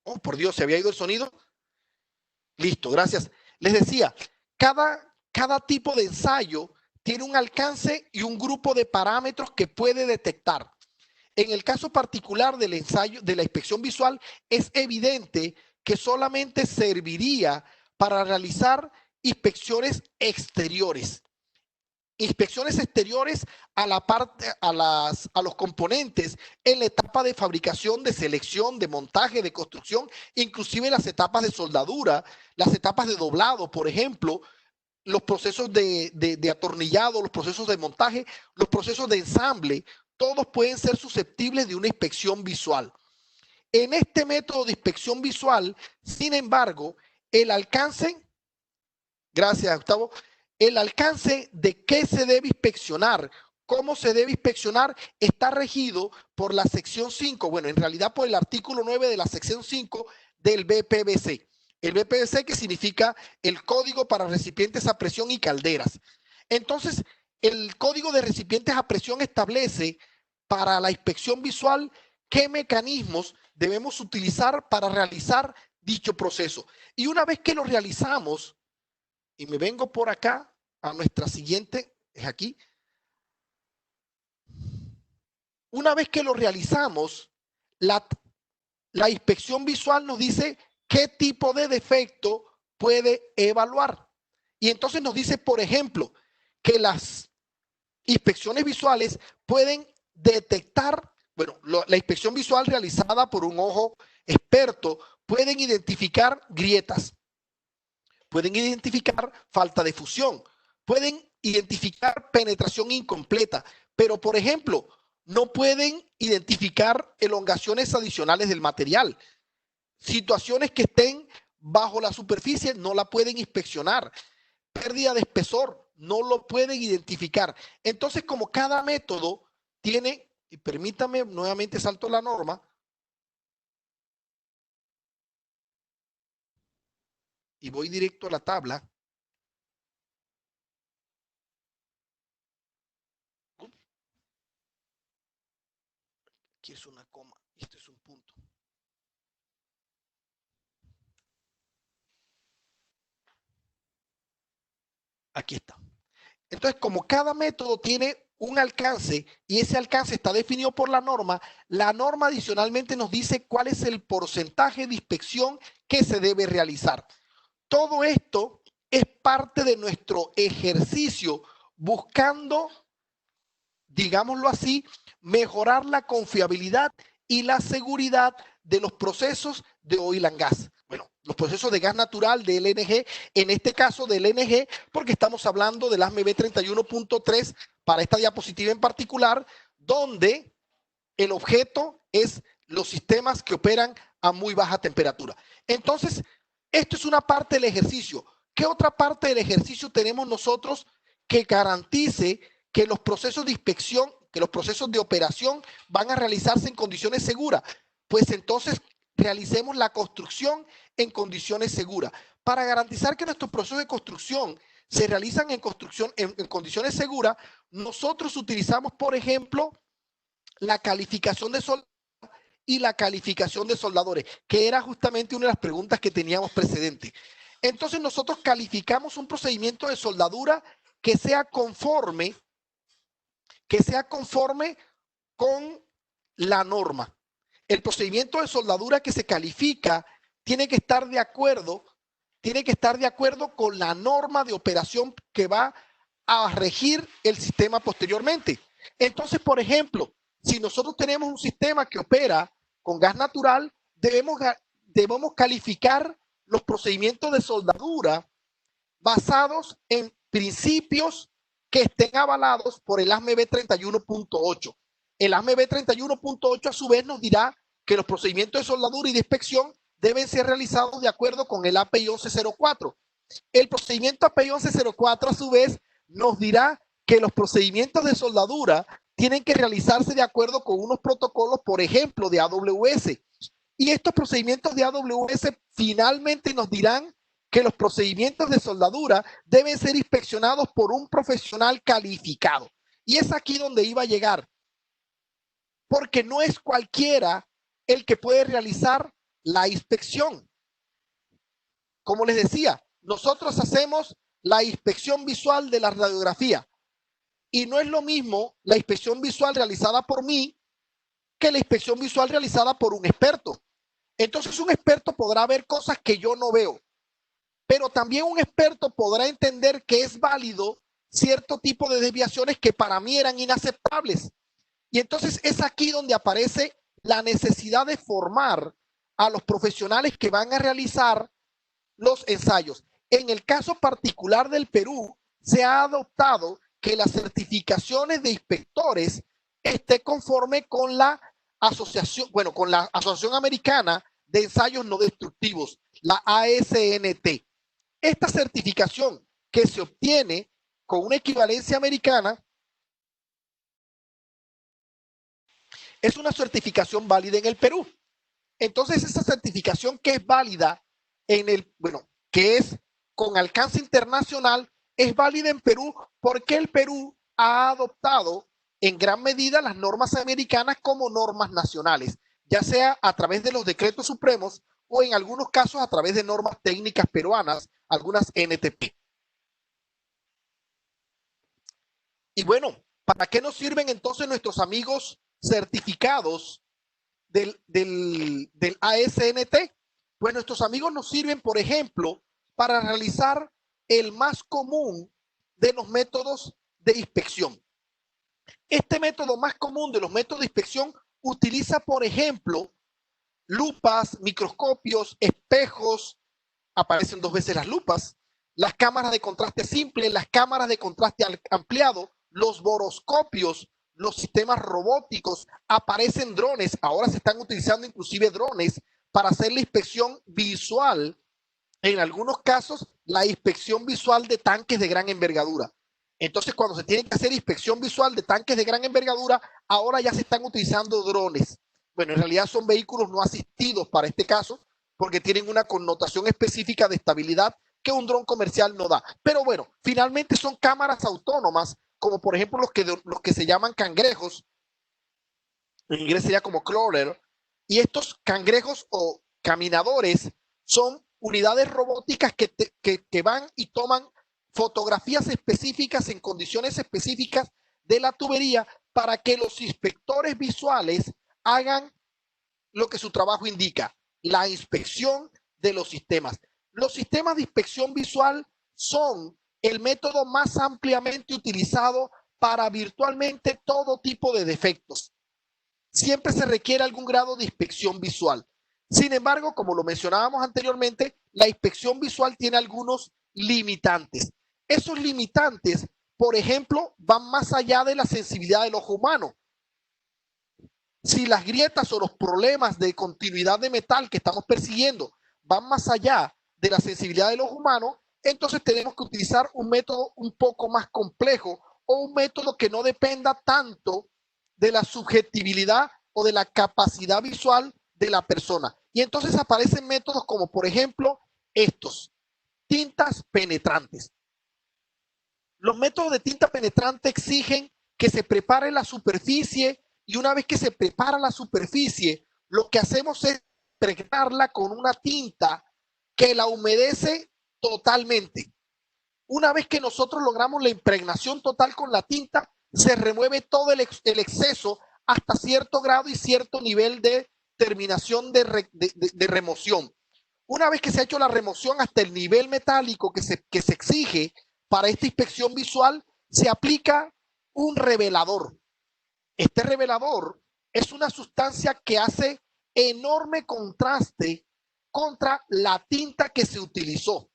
Oh, por Dios, ¿se había ido el sonido? Listo, gracias. Les decía, cada tipo de ensayo tiene un alcance y un grupo de parámetros que puede detectar. En el caso particular del ensayo de la inspección visual, es evidente que solamente serviría para realizar inspecciones exteriores. Inspecciones exteriores a la parte, a los componentes en la etapa de fabricación, de selección, de montaje, de construcción, inclusive las etapas de soldadura, las etapas de doblado, por ejemplo, los procesos de atornillado, los procesos de montaje, los procesos de ensamble, todos pueden ser susceptibles de una inspección visual. En este método de inspección visual, sin embargo, el alcance, gracias Gustavo, el alcance de qué se debe inspeccionar, cómo se debe inspeccionar, está regido por la sección 5, bueno, en realidad por el artículo 9 de la sección 5 del BPBC. El BPBC, que significa el Código para Recipientes a Presión y Calderas. Entonces, el Código de Recipientes a Presión establece para la inspección visual qué mecanismos debemos utilizar para realizar dicho proceso. Y una vez que lo realizamos, y me vengo por acá a nuestra siguiente, es aquí. Una vez que lo realizamos, la inspección visual nos dice qué tipo de defecto puede evaluar. Y entonces nos dice, por ejemplo, que las inspecciones visuales pueden detectar, bueno, la inspección visual realizada por un ojo experto pueden identificar grietas, pueden identificar falta de fusión, pueden identificar penetración incompleta, pero por ejemplo, no pueden identificar elongaciones adicionales del material. Situaciones que estén bajo la superficie no la pueden inspeccionar. Pérdida de espesor, no lo pueden identificar. Entonces, como cada método tiene, y permítame, nuevamente salto la norma, y voy directo a la tabla. Aquí es una coma, esto es un punto. Aquí está. Entonces, como cada método tiene un alcance y ese alcance está definido por la norma adicionalmente nos dice cuál es el porcentaje de inspección que se debe realizar. Todo esto es parte de nuestro ejercicio buscando, digámoslo así, mejorar la confiabilidad y la seguridad de los procesos de oil and gas. Bueno, los procesos de gas natural de LNG, en este caso del LNG, porque estamos hablando del ASME B31.3 para esta diapositiva en particular, donde el objeto es los sistemas que operan a muy baja temperatura. Entonces, esto es una parte del ejercicio. ¿Qué otra parte del ejercicio tenemos nosotros que garantice que los procesos de inspección, que los procesos de operación van a realizarse en condiciones seguras? Pues entonces realicemos la construcción en condiciones seguras. Para garantizar que nuestros procesos de construcción se realizan en condiciones seguras, nosotros utilizamos, por ejemplo, la calificación de soldadura y la calificación de soldadores, que era justamente una de las preguntas que teníamos precedente. Entonces nosotros calificamos un procedimiento de soldadura que sea conforme con la norma. El procedimiento de soldadura que se califica tiene que estar de acuerdo con la norma de operación que va a regir el sistema posteriormente. Entonces, por ejemplo, si nosotros tenemos un sistema que opera con gas natural, debemos calificar los procedimientos de soldadura basados en principios que estén avalados por el ASME B31.8. El ASME B31.8 a su vez nos dirá que los procedimientos de soldadura y de inspección deben ser realizados de acuerdo con el API 1104. El procedimiento API 1104 a su vez nos dirá que los procedimientos de soldadura tienen que realizarse de acuerdo con unos protocolos, por ejemplo, de AWS. Y estos procedimientos de AWS finalmente nos dirán que los procedimientos de soldadura deben ser inspeccionados por un profesional calificado. Y es aquí donde iba a llegar. Porque no es cualquiera el que puede realizar la inspección. Como les decía, nosotros hacemos la inspección visual de la radiografía. Y no es lo mismo la inspección visual realizada por mí que la inspección visual realizada por un experto. Entonces un experto podrá ver cosas que yo no veo, pero también un experto podrá entender que es válido cierto tipo de desviaciones que para mí eran inaceptables. Y entonces es aquí donde aparece la necesidad de formar a los profesionales que van a realizar los ensayos. En el caso particular del Perú, se ha adoptado que las certificaciones de inspectores esté conforme con la asociación, bueno, con la Asociación Americana de Ensayos No Destructivos, la ASNT. Esta certificación que se obtiene con una equivalencia americana es una certificación válida en el Perú. Entonces, esa certificación que es válida en el, bueno, que es con alcance internacional, es válida en Perú porque el Perú ha adoptado en gran medida las normas americanas como normas nacionales, ya sea a través de los decretos supremos o en algunos casos a través de normas técnicas peruanas, algunas NTP. Y bueno, ¿para qué nos sirven entonces nuestros amigos certificados del ASNT? Pues nuestros amigos nos sirven, por ejemplo, para realizar el más común de los métodos de inspección. Este método más común de los métodos de inspección utiliza, por ejemplo, lupas, microscopios, espejos, aparecen 2 veces las lupas, las cámaras de contraste simple, las cámaras de contraste ampliado, los boroscopios, los sistemas robóticos, aparecen drones, ahora se están utilizando inclusive drones para hacer la inspección visual, en algunos casos la inspección visual de tanques de gran envergadura. Entonces, cuando se tiene que hacer inspección visual de tanques de gran envergadura, ahora ya se están utilizando drones. Bueno, en realidad son vehículos no asistidos para este caso, porque tienen una connotación específica de estabilidad que un dron comercial no da. Pero bueno, finalmente son cámaras autónomas, como por ejemplo los que se llaman cangrejos, en inglés sería como crawler, y estos cangrejos o caminadores son unidades robóticas que van y toman fotografías específicas en condiciones específicas de la tubería para que los inspectores visuales hagan lo que su trabajo indica, la inspección de los sistemas. Los sistemas de inspección visual son el método más ampliamente utilizado para virtualmente todo tipo de defectos. Siempre se requiere algún grado de inspección visual. Sin embargo, como lo mencionábamos anteriormente, la inspección visual tiene algunos limitantes. Esos limitantes, por ejemplo, van más allá de la sensibilidad del ojo humano. Si las grietas o los problemas de continuidad de metal que estamos persiguiendo van más allá de la sensibilidad del ojo humano, entonces tenemos que utilizar un método un poco más complejo o un método que no dependa tanto de la subjetibilidad o de la capacidad visual de la persona. Y entonces aparecen métodos como, por ejemplo, estos, tintas penetrantes. Los métodos de tinta penetrante exigen que se prepare la superficie y una vez que se prepara la superficie, lo que hacemos es impregnarla con una tinta que la humedece totalmente. Una vez que nosotros logramos la impregnación total con la tinta, se remueve todo el exceso hasta cierto grado y cierto nivel de terminación de remoción. Una vez que se ha hecho la remoción hasta el nivel metálico que se exige para esta inspección visual, se aplica un revelador. Este revelador es una sustancia que hace enorme contraste contra la tinta que se utilizó.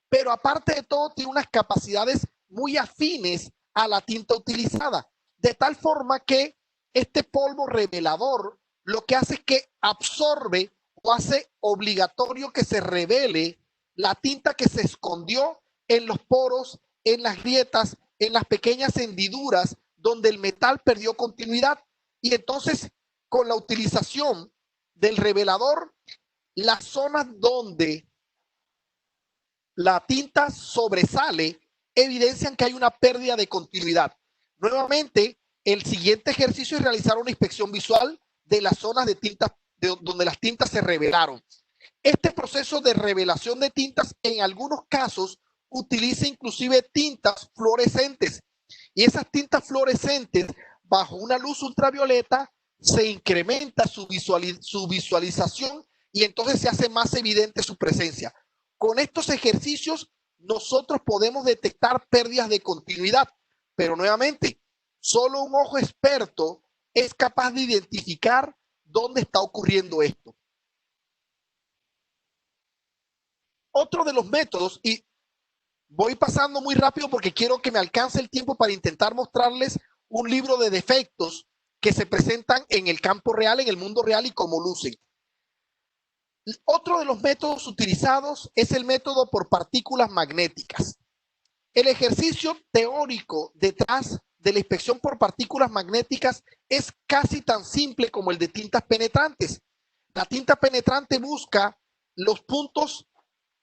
Pero aparte de todo, tiene unas capacidades muy afines a la tinta utilizada, de tal forma que este polvo revelador lo que hace es que absorbe o hace obligatorio que se revele la tinta que se escondió en los poros, en las grietas, en las pequeñas hendiduras donde el metal perdió continuidad. Y entonces, con la utilización del revelador, las zonas donde la tinta sobresale evidencian que hay una pérdida de continuidad. Nuevamente, el siguiente ejercicio es realizar una inspección visual de las zonas de tinta donde las tintas se revelaron. Este proceso de revelación de tintas en algunos casos utiliza inclusive tintas fluorescentes, y esas tintas fluorescentes bajo una luz ultravioleta se incrementa su visualización y entonces se hace más evidente su presencia. Con estos ejercicios nosotros podemos detectar pérdidas de continuidad, pero nuevamente, solo un ojo experto es capaz de identificar dónde está ocurriendo esto. Otro de los métodos, y voy pasando muy rápido porque quiero que me alcance el tiempo para intentar mostrarles un libro de defectos que se presentan en el campo real, en el mundo real y cómo lucen. Otro de los métodos utilizados es el método por partículas magnéticas. El ejercicio teórico detrás de la inspección por partículas magnéticas es casi tan simple como el de tintas penetrantes. La tinta penetrante busca los puntos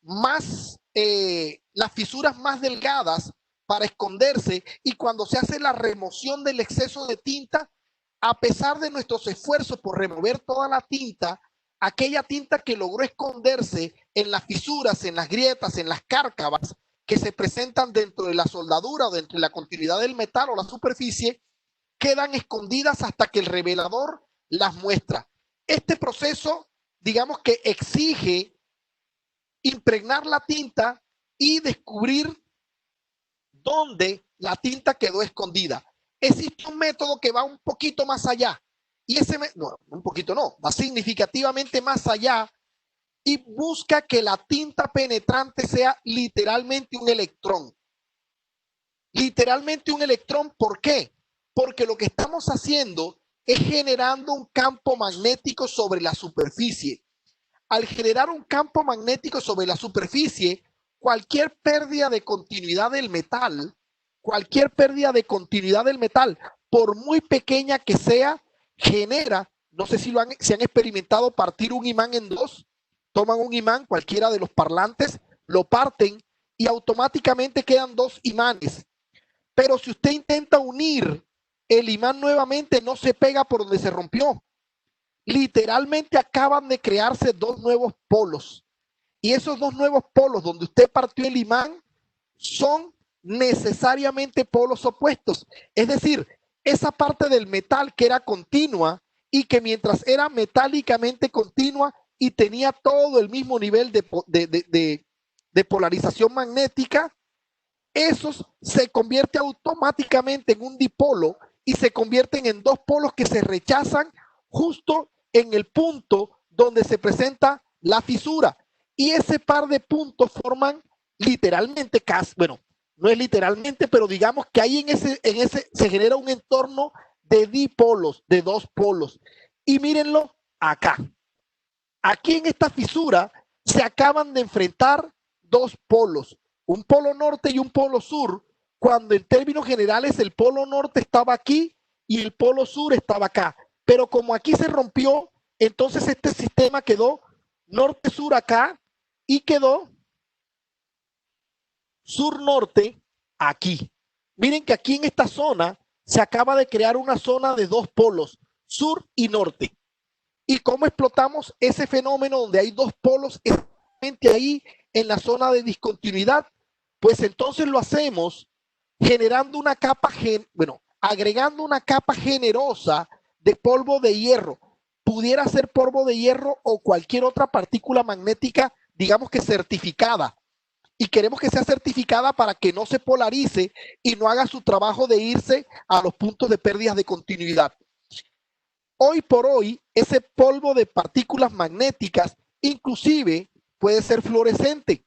más, las fisuras más delgadas para esconderse, y cuando se hace la remoción del exceso de tinta, a pesar de nuestros esfuerzos por remover toda la tinta, aquella tinta que logró esconderse en las fisuras, en las grietas, en las cárcavas que se presentan dentro de la soldadura o dentro de la continuidad del metal o la superficie, quedan escondidas hasta que el revelador las muestra. Este proceso, digamos que exige impregnar la tinta y descubrir dónde la tinta quedó escondida. Existe un método que va un poquito más allá, y ese, no, un poquito no, va significativamente más allá, y busca que la tinta penetrante sea literalmente un electrón. Literalmente un electrón, ¿por qué? Porque lo que estamos haciendo es generando un campo magnético sobre la superficie. Al generar un campo magnético sobre la superficie, cualquier pérdida de continuidad del metal, por muy pequeña que sea, genera, no sé si han experimentado partir un imán en dos. Toman un imán, cualquiera de los parlantes, lo parten y automáticamente quedan dos imanes. Pero si usted intenta unir el imán nuevamente, no se pega por donde se rompió. Literalmente acaban de crearse dos nuevos polos. Y esos dos nuevos polos donde usted partió el imán son necesariamente polos opuestos. Es decir, esa parte del metal que era continua y que mientras era metálicamente continua y tenía todo el mismo nivel de polarización magnética, esos se convierte automáticamente en un dipolo y se convierten en dos polos que se rechazan justo en el punto donde se presenta la fisura. Y ese par de puntos forman literalmente, bueno, no es literalmente, pero digamos que ahí en ese se genera un entorno de dipolos, de dos polos. Y mírenlo acá. Aquí en esta fisura se acaban de enfrentar dos polos, un polo norte y un polo sur, cuando en términos generales el polo norte estaba aquí y el polo sur estaba acá. Pero como aquí se rompió, entonces este sistema quedó norte-sur acá y quedó sur-norte aquí. Miren que aquí en esta zona se acaba de crear una zona de dos polos, sur y norte. ¿Y cómo explotamos ese fenómeno donde hay dos polos exactamente ahí en la zona de discontinuidad? Pues entonces lo hacemos generando una capa, agregando una capa generosa de polvo de hierro. Pudiera ser polvo de hierro o cualquier otra partícula magnética, digamos que certificada. Y queremos que sea certificada para que no se polarice y no haga su trabajo de irse a los puntos de pérdidas de continuidad. Hoy por hoy, ese polvo de partículas magnéticas inclusive puede ser fluorescente.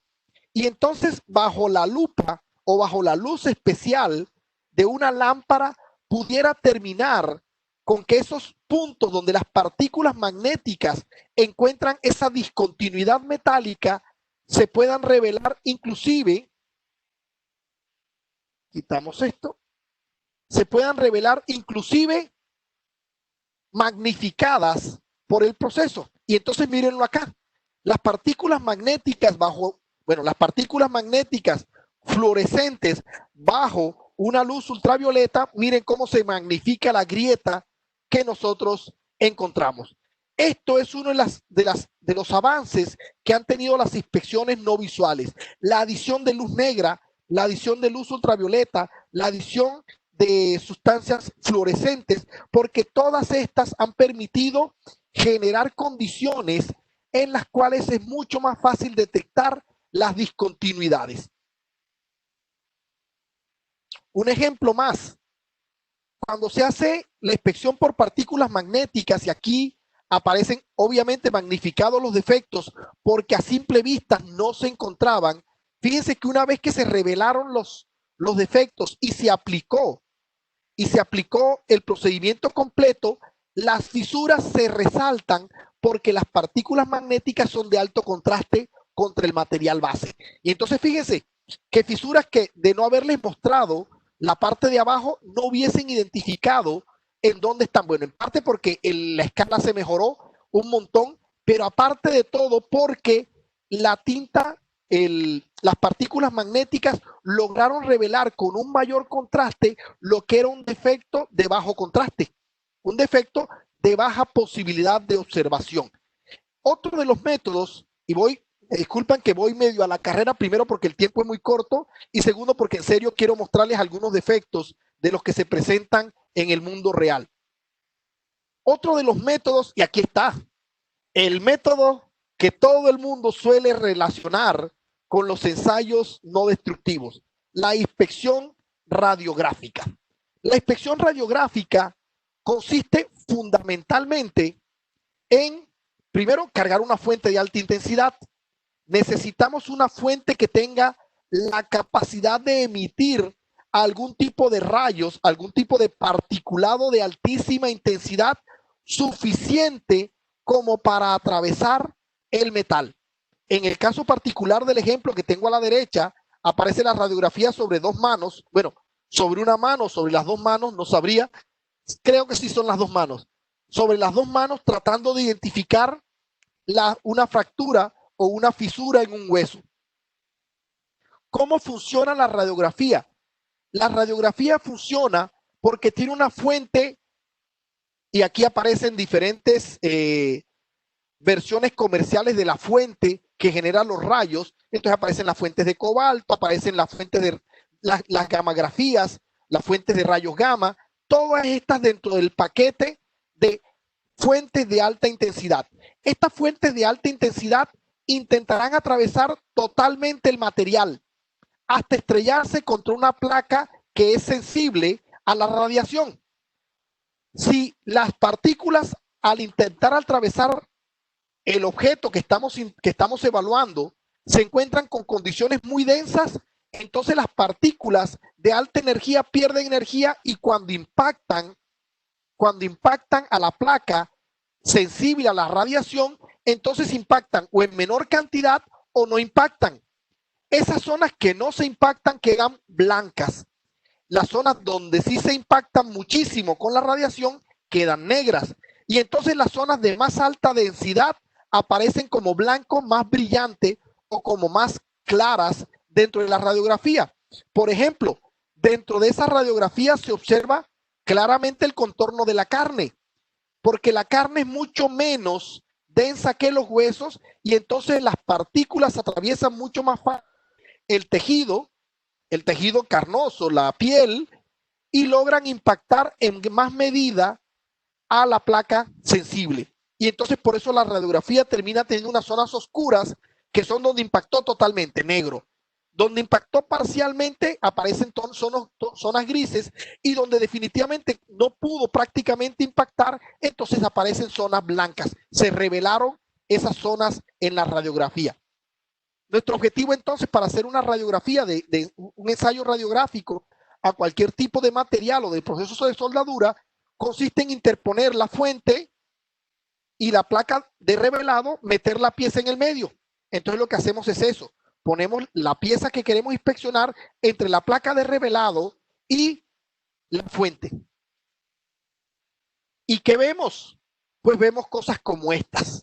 Y entonces, bajo la lupa o bajo la luz especial de una lámpara, pudiera terminar con que esos puntos donde las partículas magnéticas encuentran esa discontinuidad metálica se puedan revelar inclusive, quitamos esto, se puedan revelar inclusive magnificadas por el proceso. Y entonces mírenlo acá. Las partículas magnéticas las partículas magnéticas fluorescentes bajo una luz ultravioleta, miren cómo se magnifica la grieta que nosotros encontramos. Esto es uno de los avances que han tenido las inspecciones no visuales. La adición de luz negra, la adición de luz ultravioleta, la adición de sustancias fluorescentes, porque todas estas han permitido generar condiciones en las cuales es mucho más fácil detectar las discontinuidades. Un ejemplo más, cuando se hace la inspección por partículas magnéticas, y aquí aparecen obviamente magnificados los defectos porque a simple vista no se encontraban, fíjense que una vez que se revelaron los defectos y se aplicó y se aplicó el procedimiento completo, las fisuras se resaltan porque las partículas magnéticas son de alto contraste contra el material base. Y entonces fíjense que fisuras que de no haberles mostrado la parte de abajo no hubiesen identificado en dónde están. Bueno, en parte porque la escala se mejoró un montón, pero aparte de todo porque la tinta, las partículas magnéticas lograron revelar con un mayor contraste lo que era un defecto de bajo contraste, un defecto de baja posibilidad de observación. Otro de los métodos, y disculpen que voy medio a la carrera, primero porque el tiempo es muy corto y segundo porque en serio quiero mostrarles algunos defectos de los que se presentan en el mundo real. Otro de los métodos, y aquí está, el método que todo el mundo suele relacionar con los ensayos no destructivos, la inspección radiográfica. La inspección radiográfica consiste fundamentalmente en, primero, cargar una fuente de alta intensidad. Necesitamos una fuente que tenga la capacidad de emitir algún tipo de rayos, algún tipo de particulado de altísima intensidad suficiente como para atravesar el metal. En el caso particular del ejemplo que tengo a la derecha, aparece la radiografía sobre dos manos. Bueno, sobre una mano, sobre las dos manos, no sabría. Creo que sí son las dos manos. Sobre las dos manos, tratando de identificar una fractura o una fisura en un hueso. ¿Cómo funciona la radiografía? La radiografía funciona porque tiene una fuente, y aquí aparecen diferentes versiones comerciales de la fuente que genera los rayos. Entonces aparecen las fuentes de cobalto, aparecen las fuentes de las gammagrafías, las fuentes de rayos gamma, todas estas dentro del paquete de fuentes de alta intensidad. Estas fuentes de alta intensidad intentarán atravesar totalmente el material hasta estrellarse contra una placa que es sensible a la radiación. Si las partículas, al intentar atravesar el objeto que estamos evaluando, se encuentran con condiciones muy densas, entonces las partículas de alta energía pierden energía y cuando impactan a la placa sensible a la radiación, entonces impactan o en menor cantidad o no impactan. Esas zonas que no se impactan quedan blancas. Las zonas donde sí se impactan muchísimo con la radiación quedan negras. Y entonces las zonas de más alta densidad aparecen como blanco más brillante o como más claras dentro de la radiografía. Por ejemplo, dentro de esa radiografía se observa claramente el contorno de la carne, porque la carne es mucho menos densa que los huesos y entonces las partículas atraviesan mucho más fácil el tejido carnoso, la piel, y logran impactar en más medida a la placa sensible. Y entonces por eso la radiografía termina teniendo unas zonas oscuras que son donde impactó totalmente, negro. Donde impactó parcialmente aparecen zonas grises y donde definitivamente no pudo prácticamente impactar, entonces aparecen zonas blancas. Se revelaron esas zonas en la radiografía. Nuestro objetivo entonces para hacer una radiografía de un ensayo radiográfico a cualquier tipo de material o de proceso de soldadura consiste en interponer la fuente y la placa de revelado, meter la pieza en el medio. Entonces lo que hacemos es eso, ponemos la pieza que queremos inspeccionar entre la placa de revelado y la fuente. ¿Y qué vemos? Pues vemos cosas como estas.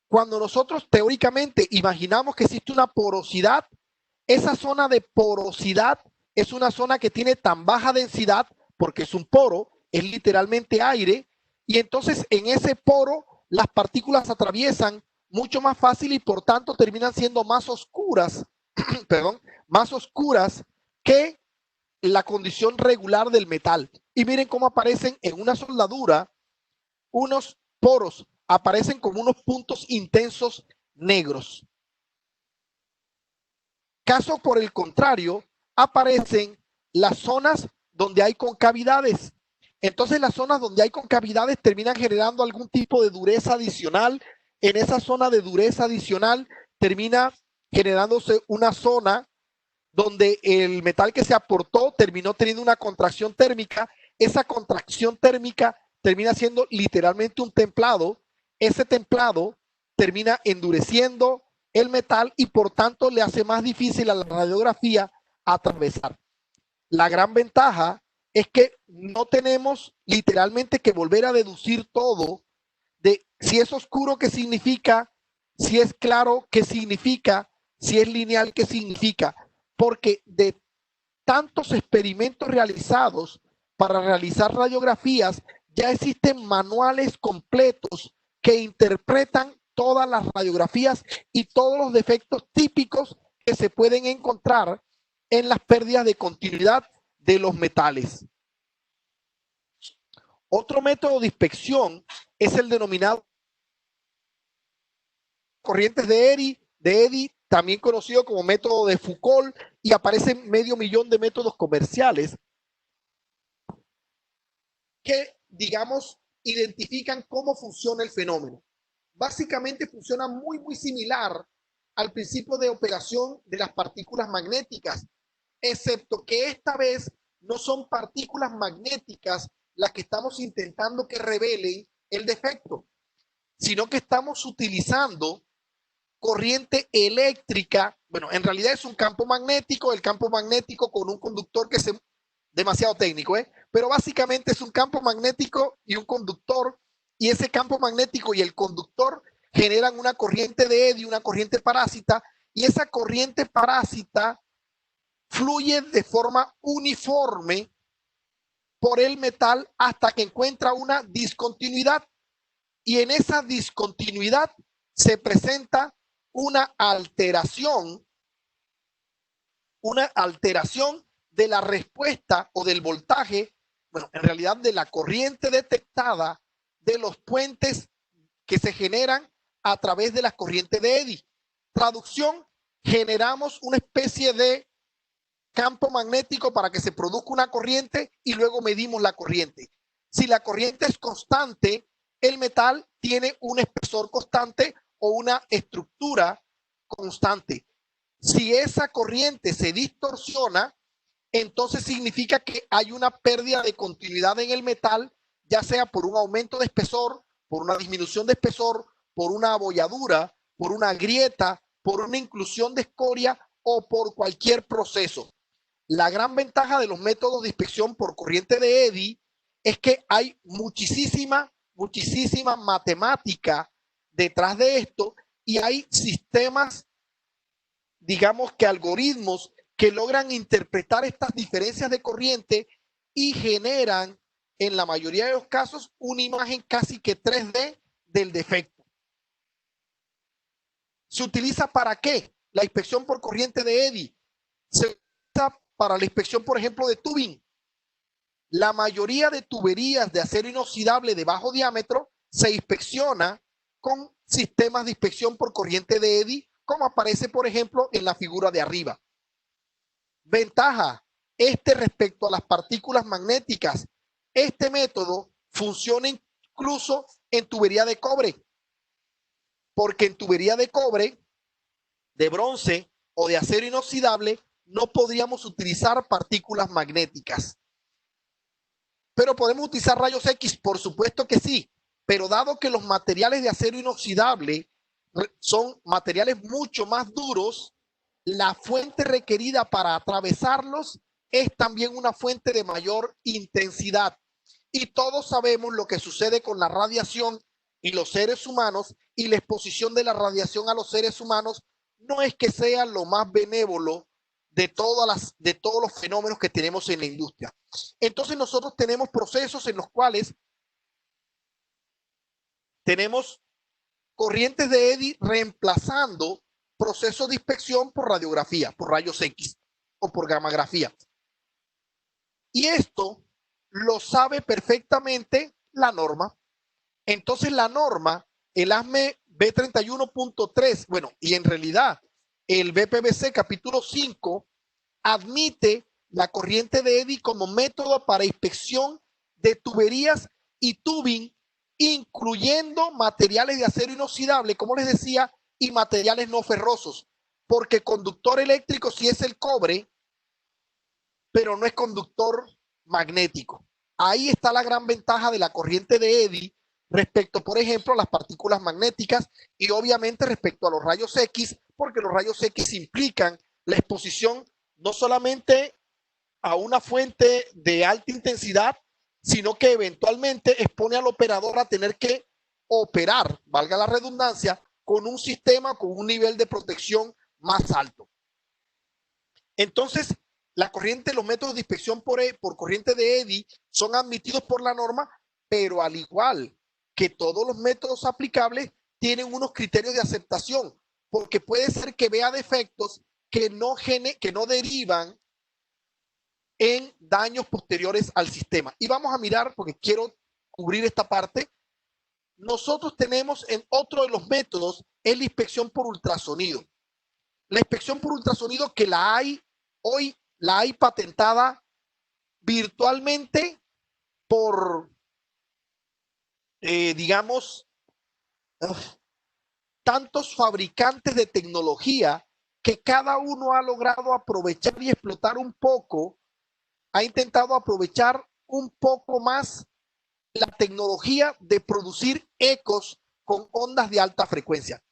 Cuando nosotros teóricamente imaginamos que existe una porosidad, esa zona de porosidad es una zona que tiene tan baja densidad, porque es un poro, es literalmente aire, y entonces en ese poro las partículas atraviesan mucho más fácil y por tanto terminan siendo más oscuras, perdón, más oscuras que la condición regular del metal. Y miren cómo aparecen en una soldadura unos poros, aparecen como unos puntos intensos negros. Caso por el contrario, aparecen las zonas donde hay concavidades. Entonces las zonas donde hay concavidades terminan generando algún tipo de dureza adicional. En esa zona de dureza adicional termina generándose una zona donde el metal que se aportó terminó teniendo una contracción térmica. Esa contracción térmica termina siendo literalmente un templado. Ese templado termina endureciendo el metal y por tanto le hace más difícil a la radiografía atravesar. La gran ventaja es que no tenemos literalmente que volver a deducir todo de si es oscuro, qué significa, si es claro, qué significa, si es lineal, qué significa, porque de tantos experimentos realizados para realizar radiografías, ya existen manuales completos que interpretan todas las radiografías y todos los defectos típicos que se pueden encontrar en las pérdidas de continuidad de los metales. Otro método de inspección es el denominado corrientes de Eddy, también conocido como método de Foucault, y aparecen 500.000 de métodos comerciales que, digamos, identifican cómo funciona el fenómeno. Básicamente funciona muy similar al principio de operación de las partículas magnéticas, excepto que esta vez no son partículas magnéticas las que estamos intentando que revelen el defecto, sino que estamos utilizando corriente eléctrica. Bueno, en realidad es un campo magnético, el campo magnético con un conductor que es demasiado técnico, pero básicamente es un campo magnético y un conductor, y ese campo magnético y el conductor generan una corriente de Eddy, una corriente parásita, y esa corriente parásita fluye de forma uniforme por el metal hasta que encuentra una discontinuidad, y en esa discontinuidad se presenta una alteración de la respuesta o del voltaje, bueno, en realidad de la corriente detectada de los puentes que se generan a través de la corriente de Eddy. Traducción, generamos una especie de campo magnético para que se produzca una corriente y luego medimos la corriente. Si la corriente es constante, el metal tiene un espesor constante o una estructura constante. Si esa corriente se distorsiona, entonces significa que hay una pérdida de continuidad en el metal, ya sea por un aumento de espesor, por una disminución de espesor, por una abolladura, por una grieta, por una inclusión de escoria o por cualquier proceso. La gran ventaja de los métodos de inspección por corriente de Eddy es que hay muchísima matemática detrás de esto, y hay sistemas, digamos que algoritmos que logran interpretar estas diferencias de corriente y generan en la mayoría de los casos una imagen casi que 3D del defecto. ¿Se utiliza para qué? La inspección por corriente de Eddy se utiliza para la inspección, por ejemplo, de tubing. La mayoría de tuberías de acero inoxidable de bajo diámetro se inspecciona con sistemas de inspección por corriente de Eddy, como aparece, por ejemplo, en la figura de arriba. Ventaja, respecto a las partículas magnéticas, este método funciona incluso en tubería de cobre, porque en tubería de cobre, de bronce o de acero inoxidable no podríamos utilizar partículas magnéticas. Pero podemos utilizar rayos X, por supuesto que sí, pero dado que los materiales de acero inoxidable son materiales mucho más duros, la fuente requerida para atravesarlos es también una fuente de mayor intensidad. Y todos sabemos lo que sucede con la radiación y los seres humanos, y la exposición de la radiación a los seres humanos no es que sea lo más benévolo de todos los fenómenos que tenemos en la industria. Entonces nosotros tenemos procesos en los cuales tenemos corrientes de Eddy reemplazando procesos de inspección por radiografía, por rayos X o por gammagrafía. Y esto lo sabe perfectamente la norma. Entonces la norma, el ASME B31.3, bueno, y en realidad el BPBC capítulo 5 admite la corriente de Eddy como método para inspección de tuberías y tubing, incluyendo materiales de acero inoxidable, como les decía, y materiales no ferrosos. porque conductor eléctrico sí es el cobre, pero no es conductor magnético. Ahí está la gran ventaja de la corriente de Eddy respecto, por ejemplo, a las partículas magnéticas y obviamente respecto a los rayos X, porque los rayos X implican la exposición no solamente a una fuente de alta intensidad, sino que eventualmente expone al operador a tener que operar, valga la redundancia, con un sistema con un nivel de protección más alto. Entonces, la corriente, los métodos de inspección por corriente de Eddy son admitidos por la norma, pero al igual que todos los métodos aplicables, tienen unos criterios de aceptación, porque puede ser que vea defectos que no derivan en daños posteriores al sistema. Y vamos a mirar, porque quiero cubrir esta parte. Nosotros tenemos en otro de los métodos, es la inspección por ultrasonido. La inspección por ultrasonido que hoy la hay patentada virtualmente por, digamos, tantos fabricantes de tecnología que cada uno ha logrado aprovechar y explotar un poco, ha intentado aprovechar un poco más la tecnología de producir ecos con ondas de alta frecuencia.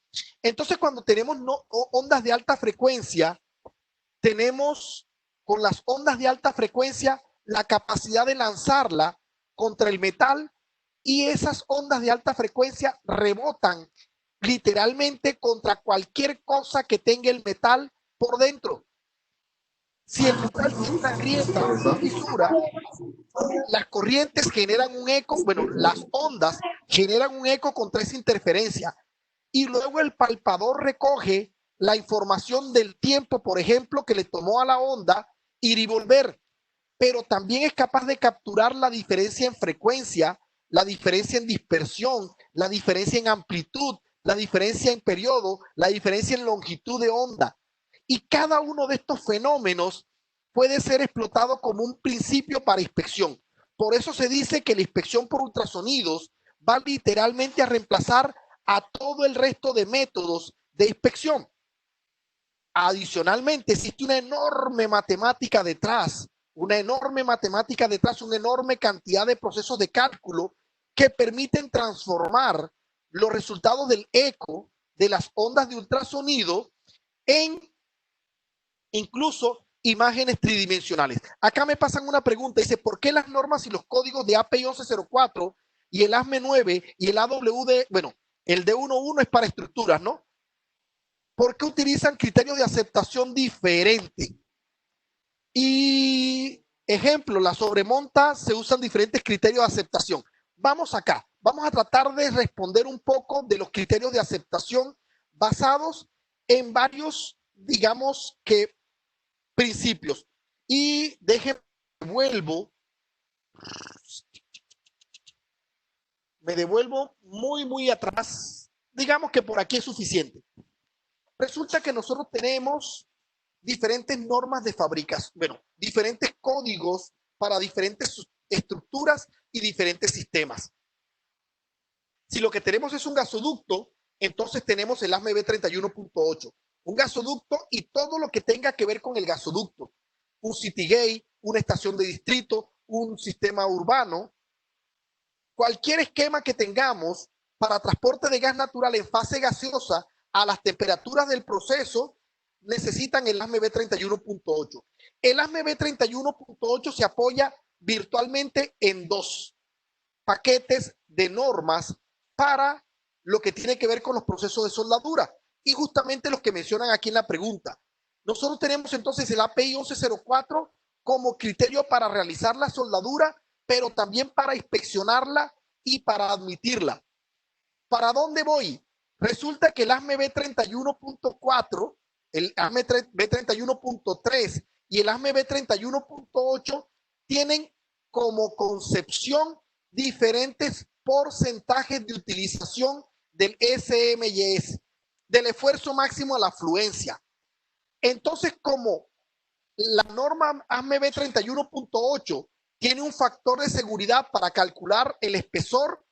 Entonces, cuando tenemos ondas de alta frecuencia, tenemos con las ondas de alta frecuencia la capacidad de lanzarla contra el metal y esas ondas de alta frecuencia rebotan literalmente contra cualquier cosa que tenga el metal por dentro. Si el metal tiene una grieta o una fisura, las corrientes generan un eco, bueno, las ondas generan un eco contra esa interferencia y luego el palpador recoge la información del tiempo, por ejemplo, que le tomó a la onda ir y volver, pero también es capaz de capturar la diferencia en frecuencia, la diferencia en dispersión, la diferencia en amplitud, la diferencia en periodo, la diferencia en longitud de onda. Y cada uno de estos fenómenos puede ser explotado como un principio para inspección. Por eso se dice que la inspección por ultrasonidos va literalmente a reemplazar a todo el resto de métodos de inspección. Adicionalmente, existe una enorme matemática detrás, una enorme cantidad de procesos de cálculo que permiten transformar los resultados del eco de las ondas de ultrasonido en incluso imágenes tridimensionales. Acá me pasan una pregunta, dice, ¿por qué las normas y los códigos de API 1104 y el ASME 9 y el AWD, bueno, el D11 es para estructuras, ¿no? ¿Por qué utilizan criterios de aceptación diferentes? Y ejemplo, la sobremonta se usan diferentes criterios de aceptación. Vamos acá, vamos a tratar de responder un poco de los criterios de aceptación basados en varios, digamos que, principios. Y me devuelvo muy atrás. Digamos que por aquí es suficiente. Resulta que nosotros tenemos diferentes normas de fabricación, bueno, diferentes códigos para diferentes estructuras y diferentes sistemas. Si lo que tenemos es un gasoducto, entonces tenemos el ASME B31.8, un gasoducto y todo lo que tenga que ver con el gasoducto, un city gate, una estación de distrito, un sistema urbano, cualquier esquema que tengamos para transporte de gas natural en fase gaseosa a las temperaturas del proceso necesitan el ASME B31.8. El ASME B31.8 se apoya virtualmente en dos paquetes de normas para lo que tiene que ver con los procesos de soldadura y justamente los que mencionan aquí en la pregunta. Nosotros tenemos entonces el API 1104 como criterio para realizar la soldadura, pero también para inspeccionarla y para admitirla. ¿Para dónde voy? Resulta que el ASME B31.4, el ASME B31.3 y el ASME B31.8 tienen como concepción diferentes porcentajes de utilización del SMYS, del esfuerzo máximo a la afluencia. Entonces, como la norma ASME B31.8 tiene un factor de seguridad para calcular el espesor,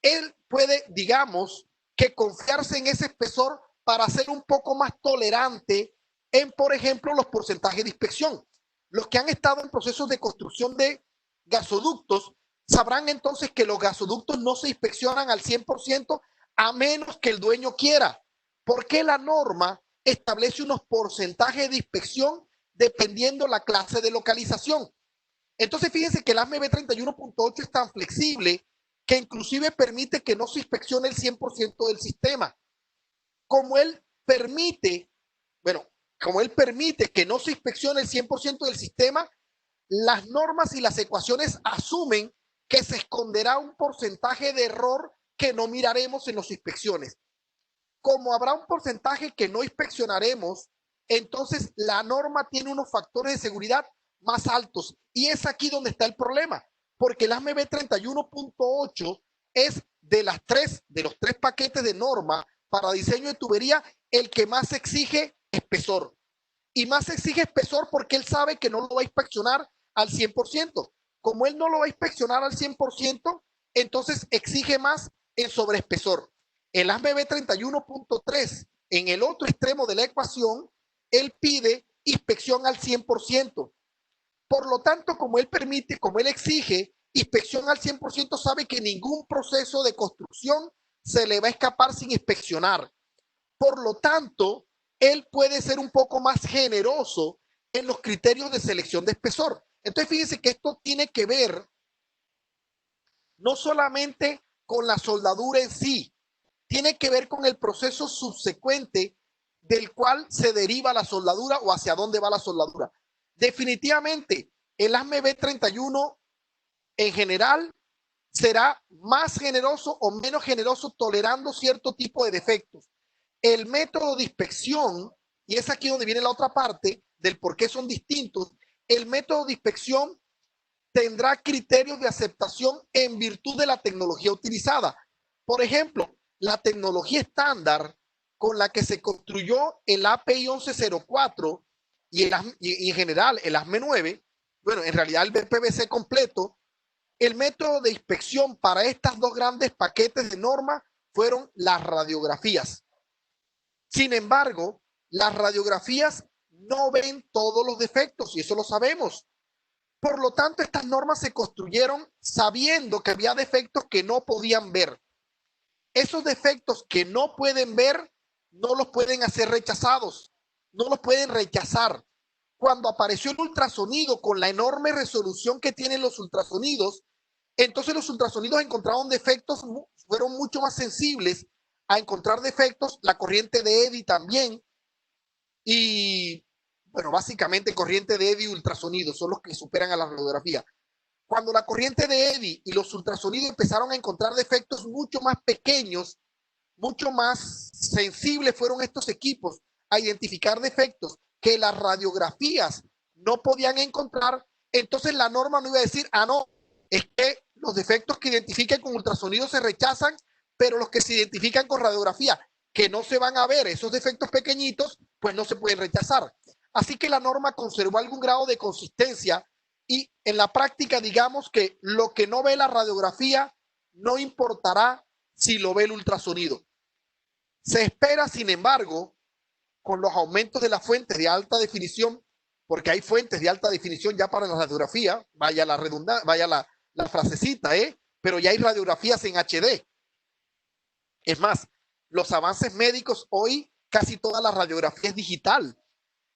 él puede, digamos, que confiarse en ese espesor para ser un poco más tolerante en, por ejemplo, los porcentajes de inspección. Los que han estado en procesos de construcción de gasoductos sabrán entonces que los gasoductos no se inspeccionan al 100% a menos que el dueño quiera, porque la norma establece unos porcentajes de inspección dependiendo la clase de localización. Entonces fíjense que el ASME 31.8 es tan flexible que inclusive permite que no se inspeccione el 100% del sistema. Como él permite que no se inspeccione el 100% del sistema, las normas y las ecuaciones asumen que se esconderá un porcentaje de error que no miraremos en las inspecciones. Como habrá un porcentaje que no inspeccionaremos, entonces la norma tiene unos factores de seguridad más altos. Y es aquí donde está el problema, porque el ASME 31.8 es de los tres paquetes de norma para diseño de tubería el que más exige espesor. Y más exige espesor porque él sabe que no lo va a inspeccionar al 100%. Como él no lo va a inspeccionar al 100%, entonces exige más en sobreespesor. El ASME 31.3, en el otro extremo de la ecuación, él pide inspección al 100%. Por lo tanto, como él exige inspección al 100%, sabe que ningún proceso de construcción se le va a escapar sin inspeccionar. Por lo tanto, él puede ser un poco más generoso en los criterios de selección de espesor. Entonces, fíjense que esto tiene que ver no solamente con la soldadura en sí, tiene que ver con el proceso subsecuente del cual se deriva la soldadura o hacia dónde va la soldadura. Definitivamente, el ASME 31 en general será más generoso o menos generoso tolerando cierto tipo de defectos. El método de inspección, y es aquí donde viene la otra parte del por qué son distintos, el método de inspección tendrá criterios de aceptación en virtud de la tecnología utilizada. Por ejemplo, la tecnología estándar con la que se construyó el API 1104 y en general el ASME 9, bueno, en realidad el BPBC completo, el método de inspección para estos dos grandes paquetes de normas fueron las radiografías. Sin embargo, las radiografías no ven todos los defectos y eso lo sabemos. Por lo tanto, estas normas se construyeron sabiendo que había defectos que no podían ver. Esos defectos que no pueden ver, no los pueden hacer rechazados, no los pueden rechazar. Cuando apareció el ultrasonido con la enorme resolución que tienen los ultrasonidos, entonces los ultrasonidos encontraron defectos, fueron mucho más sensibles a encontrar defectos, la corriente de Eddy también, y bueno, básicamente corriente de Eddy y ultrasonidos son los que superan a la radiografía. Cuando la corriente de Eddy y los ultrasonidos empezaron a encontrar defectos mucho más pequeños, mucho más sensibles fueron estos equipos a identificar defectos que las radiografías no podían encontrar, entonces la norma no iba a decir, no, es que los defectos que identifiquen con ultrasonido se rechazan, pero los que se identifican con radiografía, que no se van a ver, esos defectos pequeñitos, pues no se pueden rechazar. Así que la norma conservó algún grado de consistencia y en la práctica digamos que lo que no ve la radiografía no importará si lo ve el ultrasonido. Se espera, sin embargo, con los aumentos de las fuentes de alta definición, porque hay fuentes de alta definición ya para la radiografía, vaya la redundancia, vaya la frasecita, pero ya hay radiografías en HD. Es más, los avances médicos hoy, casi toda la radiografía es digital.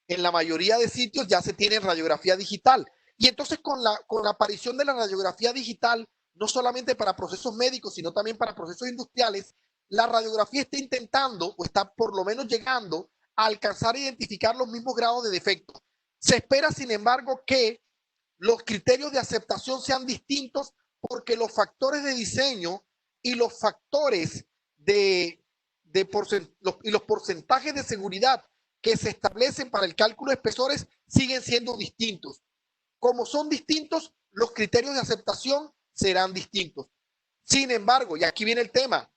En la mayoría de sitios ya se tiene radiografía digital. Y entonces con la aparición de la radiografía digital, no solamente para procesos médicos, sino también para procesos industriales, la radiografía está intentando, o está por lo menos llegando, a alcanzar a identificar los mismos grados de defecto. Se espera, sin embargo, que los criterios de aceptación sean distintos porque los factores de diseño y los factores y los porcentajes de seguridad que se establecen para el cálculo de espesores siguen siendo distintos. Como son distintos, los criterios de aceptación serán distintos. Sin embargo, y aquí viene el tema,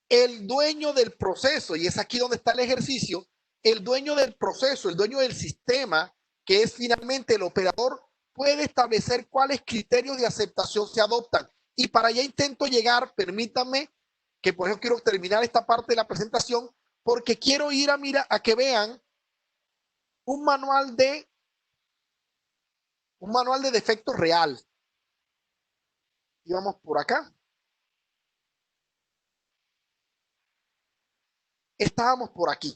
el dueño del proceso, y es aquí donde está el ejercicio, el dueño del proceso, el dueño del sistema, que es finalmente el operador, puede establecer cuáles criterios de aceptación se adoptan. Y para allá intento llegar, permítanme, que por eso quiero terminar esta parte de la presentación, porque quiero ir a que vean un manual de defectos real. Y vamos por acá. Estábamos por aquí.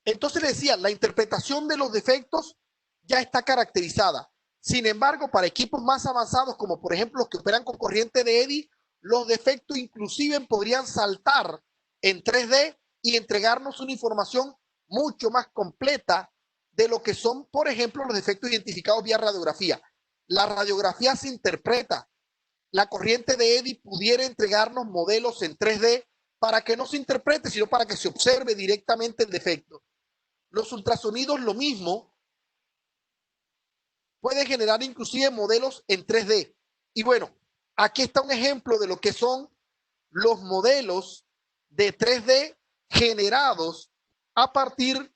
Entonces le decía, la interpretación de los defectos ya está caracterizada. Sin embargo, para equipos más avanzados, como por ejemplo los que operan con corriente de Eddy, los defectos inclusive podrían saltar en 3D y entregarnos una información mucho más completa de lo que son, por ejemplo, los defectos identificados vía radiografía. La radiografía se interpreta. La corriente de Eddy pudiera entregarnos modelos en 3D para que no se interprete, sino para que se observe directamente el defecto. Los ultrasonidos lo mismo, pueden generar inclusive modelos en 3D. Y bueno, aquí está un ejemplo de lo que son los modelos de 3D generados a partir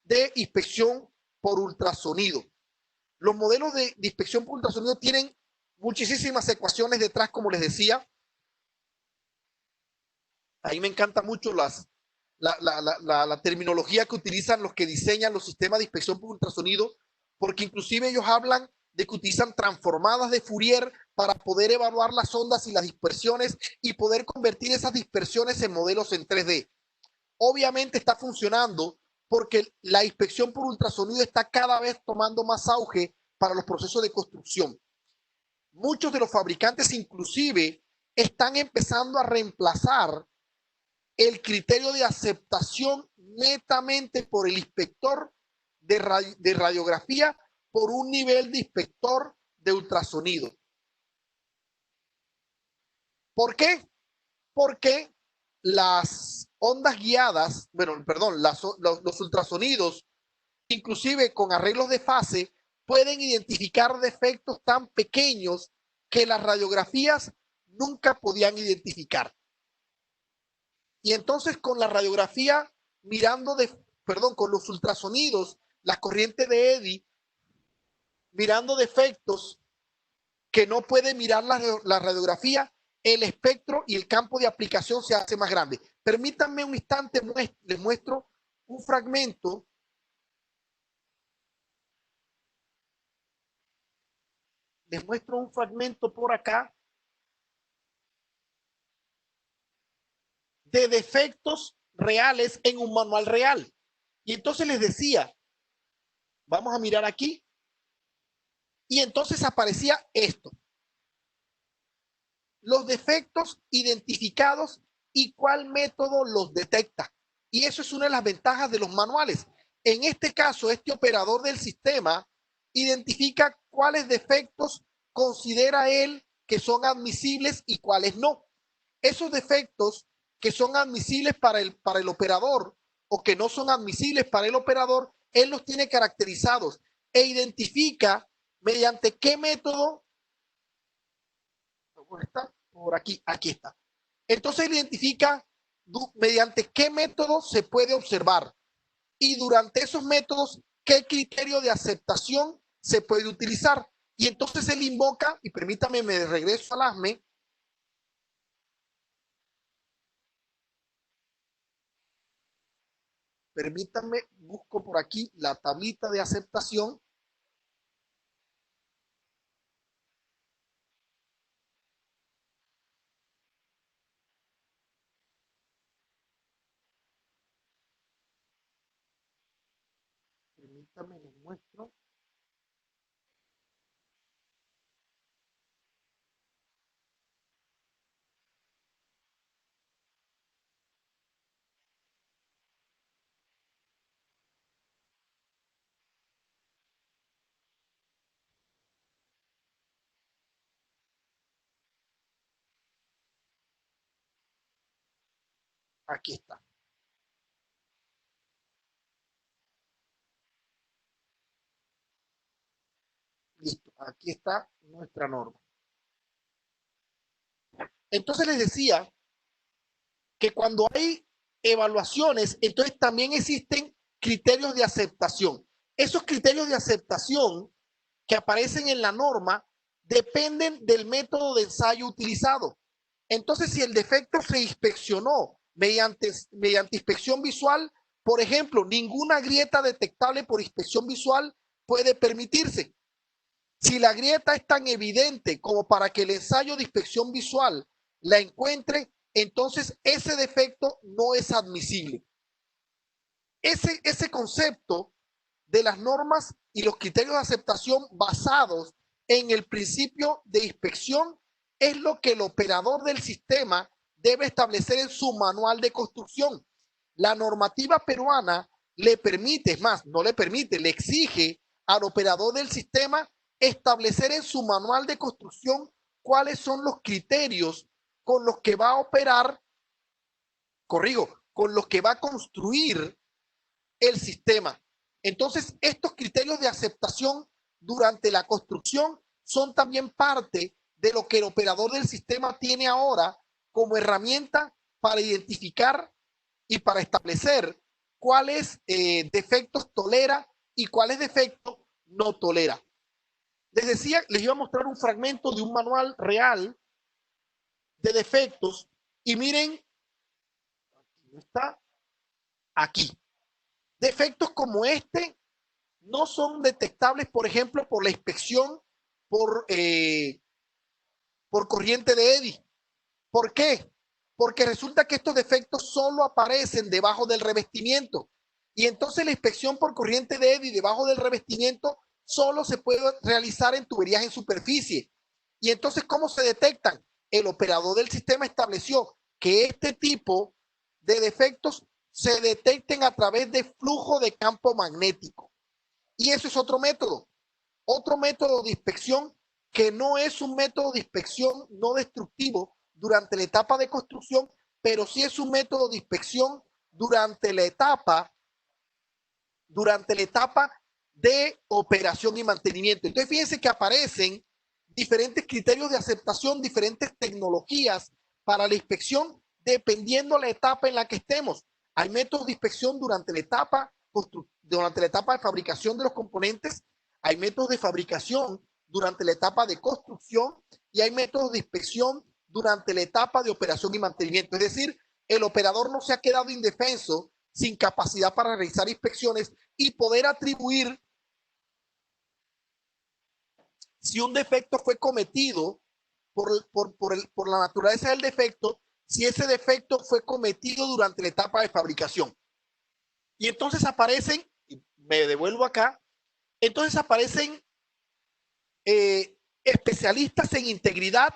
de inspección por ultrasonido. Los modelos de inspección por ultrasonido tienen muchísimas ecuaciones detrás, como les decía. Ahí me encanta mucho la terminología que utilizan los que diseñan los sistemas de inspección por ultrasonido, porque inclusive ellos hablan de que utilizan transformadas de Fourier para poder evaluar las ondas y las dispersiones y poder convertir esas dispersiones en modelos en 3D. Obviamente está funcionando porque la inspección por ultrasonido está cada vez tomando más auge para los procesos de construcción. Muchos de los fabricantes inclusive están empezando a reemplazar el criterio de aceptación netamente por el inspector de radiografía por un nivel de inspector de ultrasonido. ¿Por qué? Porque las ondas guiadas, bueno, perdón, los ultrasonidos, inclusive con arreglos de fase, pueden identificar defectos tan pequeños que las radiografías nunca podían identificar. Y entonces con la radiografía, con los ultrasonidos, las corrientes de Eddy, mirando defectos que no puede mirar la radiografía, el espectro y el campo de aplicación se hace más grande. Permítanme un instante, les muestro un fragmento. Les muestro un fragmento por acá de defectos reales en un manual real. Y entonces les decía, vamos a mirar aquí, y entonces aparecía esto. Los defectos identificados y cuál método los detecta. Y eso es una de las ventajas de los manuales. En este caso, este operador del sistema identifica cuáles defectos considera él que son admisibles y cuáles no. Esos defectos que son admisibles para el operador o que no son admisibles para el operador, él los tiene caracterizados e identifica mediante qué método. Está por aquí, aquí está. Entonces identifica mediante qué método se puede observar y durante esos métodos qué criterio de aceptación se puede utilizar. Y entonces él invoca, y permítame, me regreso al ASME. Permítanme, busco por aquí la tablita de aceptación. Permítanme, les muestro. Aquí está. Listo, aquí está nuestra norma. Entonces les decía que cuando hay evaluaciones, entonces también existen criterios de aceptación. Esos criterios de aceptación que aparecen en la norma dependen del método de ensayo utilizado. Entonces, si el defecto se inspeccionó mediante inspección visual, por ejemplo, ninguna grieta detectable por inspección visual puede permitirse. Si la grieta es tan evidente como para que el ensayo de inspección visual la encuentre, entonces ese defecto no es admisible. Ese concepto de las normas y los criterios de aceptación basados en el principio de inspección es lo que el operador del sistema debe establecer en su manual de construcción. La normativa peruana le permite, es más, no le permite, le exige al operador del sistema establecer en su manual de construcción cuáles son los criterios con los que va a operar, con los que va a construir el sistema. Entonces, estos criterios de aceptación durante la construcción son también parte de lo que el operador del sistema tiene ahora como herramienta para identificar y para establecer cuáles defectos tolera y cuáles defectos no tolera. Les decía, les iba a mostrar un fragmento de un manual real de defectos y miren, está aquí. Defectos como este no son detectables, por ejemplo, por la inspección por corriente de Eddy. ¿Por qué? Porque resulta que estos defectos solo aparecen debajo del revestimiento. Y entonces la inspección por corriente de Eddy debajo del revestimiento solo se puede realizar en tuberías en superficie. Y entonces, ¿cómo se detectan? El operador del sistema estableció que este tipo de defectos se detecten a través de flujo de campo magnético. Y eso es otro método de inspección que no es un método de inspección no destructivo durante la etapa de construcción, pero sí es un método de inspección durante la etapa de operación y mantenimiento. Entonces, fíjense que aparecen diferentes criterios de aceptación, diferentes tecnologías para la inspección, dependiendo la etapa en la que estemos. Hay métodos de inspección durante la etapa de fabricación de los componentes, hay métodos de fabricación durante la etapa de construcción y hay métodos de inspección durante la etapa de operación y mantenimiento. Es decir, el operador no se ha quedado indefenso, sin capacidad para realizar inspecciones y poder atribuir si un defecto fue cometido por la naturaleza del defecto, si ese defecto fue cometido durante la etapa de fabricación. Y entonces aparecen, me devuelvo acá, entonces aparecen especialistas en integridad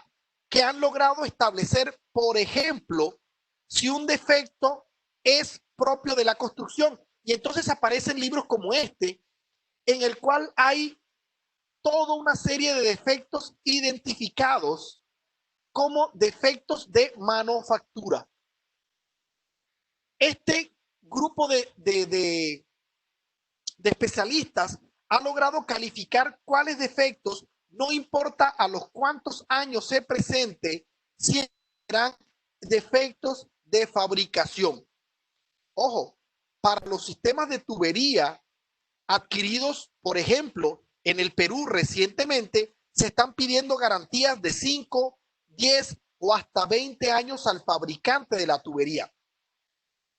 que han logrado establecer, por ejemplo, si un defecto es propio de la construcción. Y entonces aparecen libros como este, en el cual hay toda una serie de defectos identificados como defectos de manufactura. Este grupo de especialistas ha logrado calificar cuáles defectos, no importa a los cuántos años se presente, si serán defectos de fabricación. Ojo, para los sistemas de tubería adquiridos, por ejemplo, en el Perú recientemente, se están pidiendo garantías de 5, 10 o hasta 20 años al fabricante de la tubería.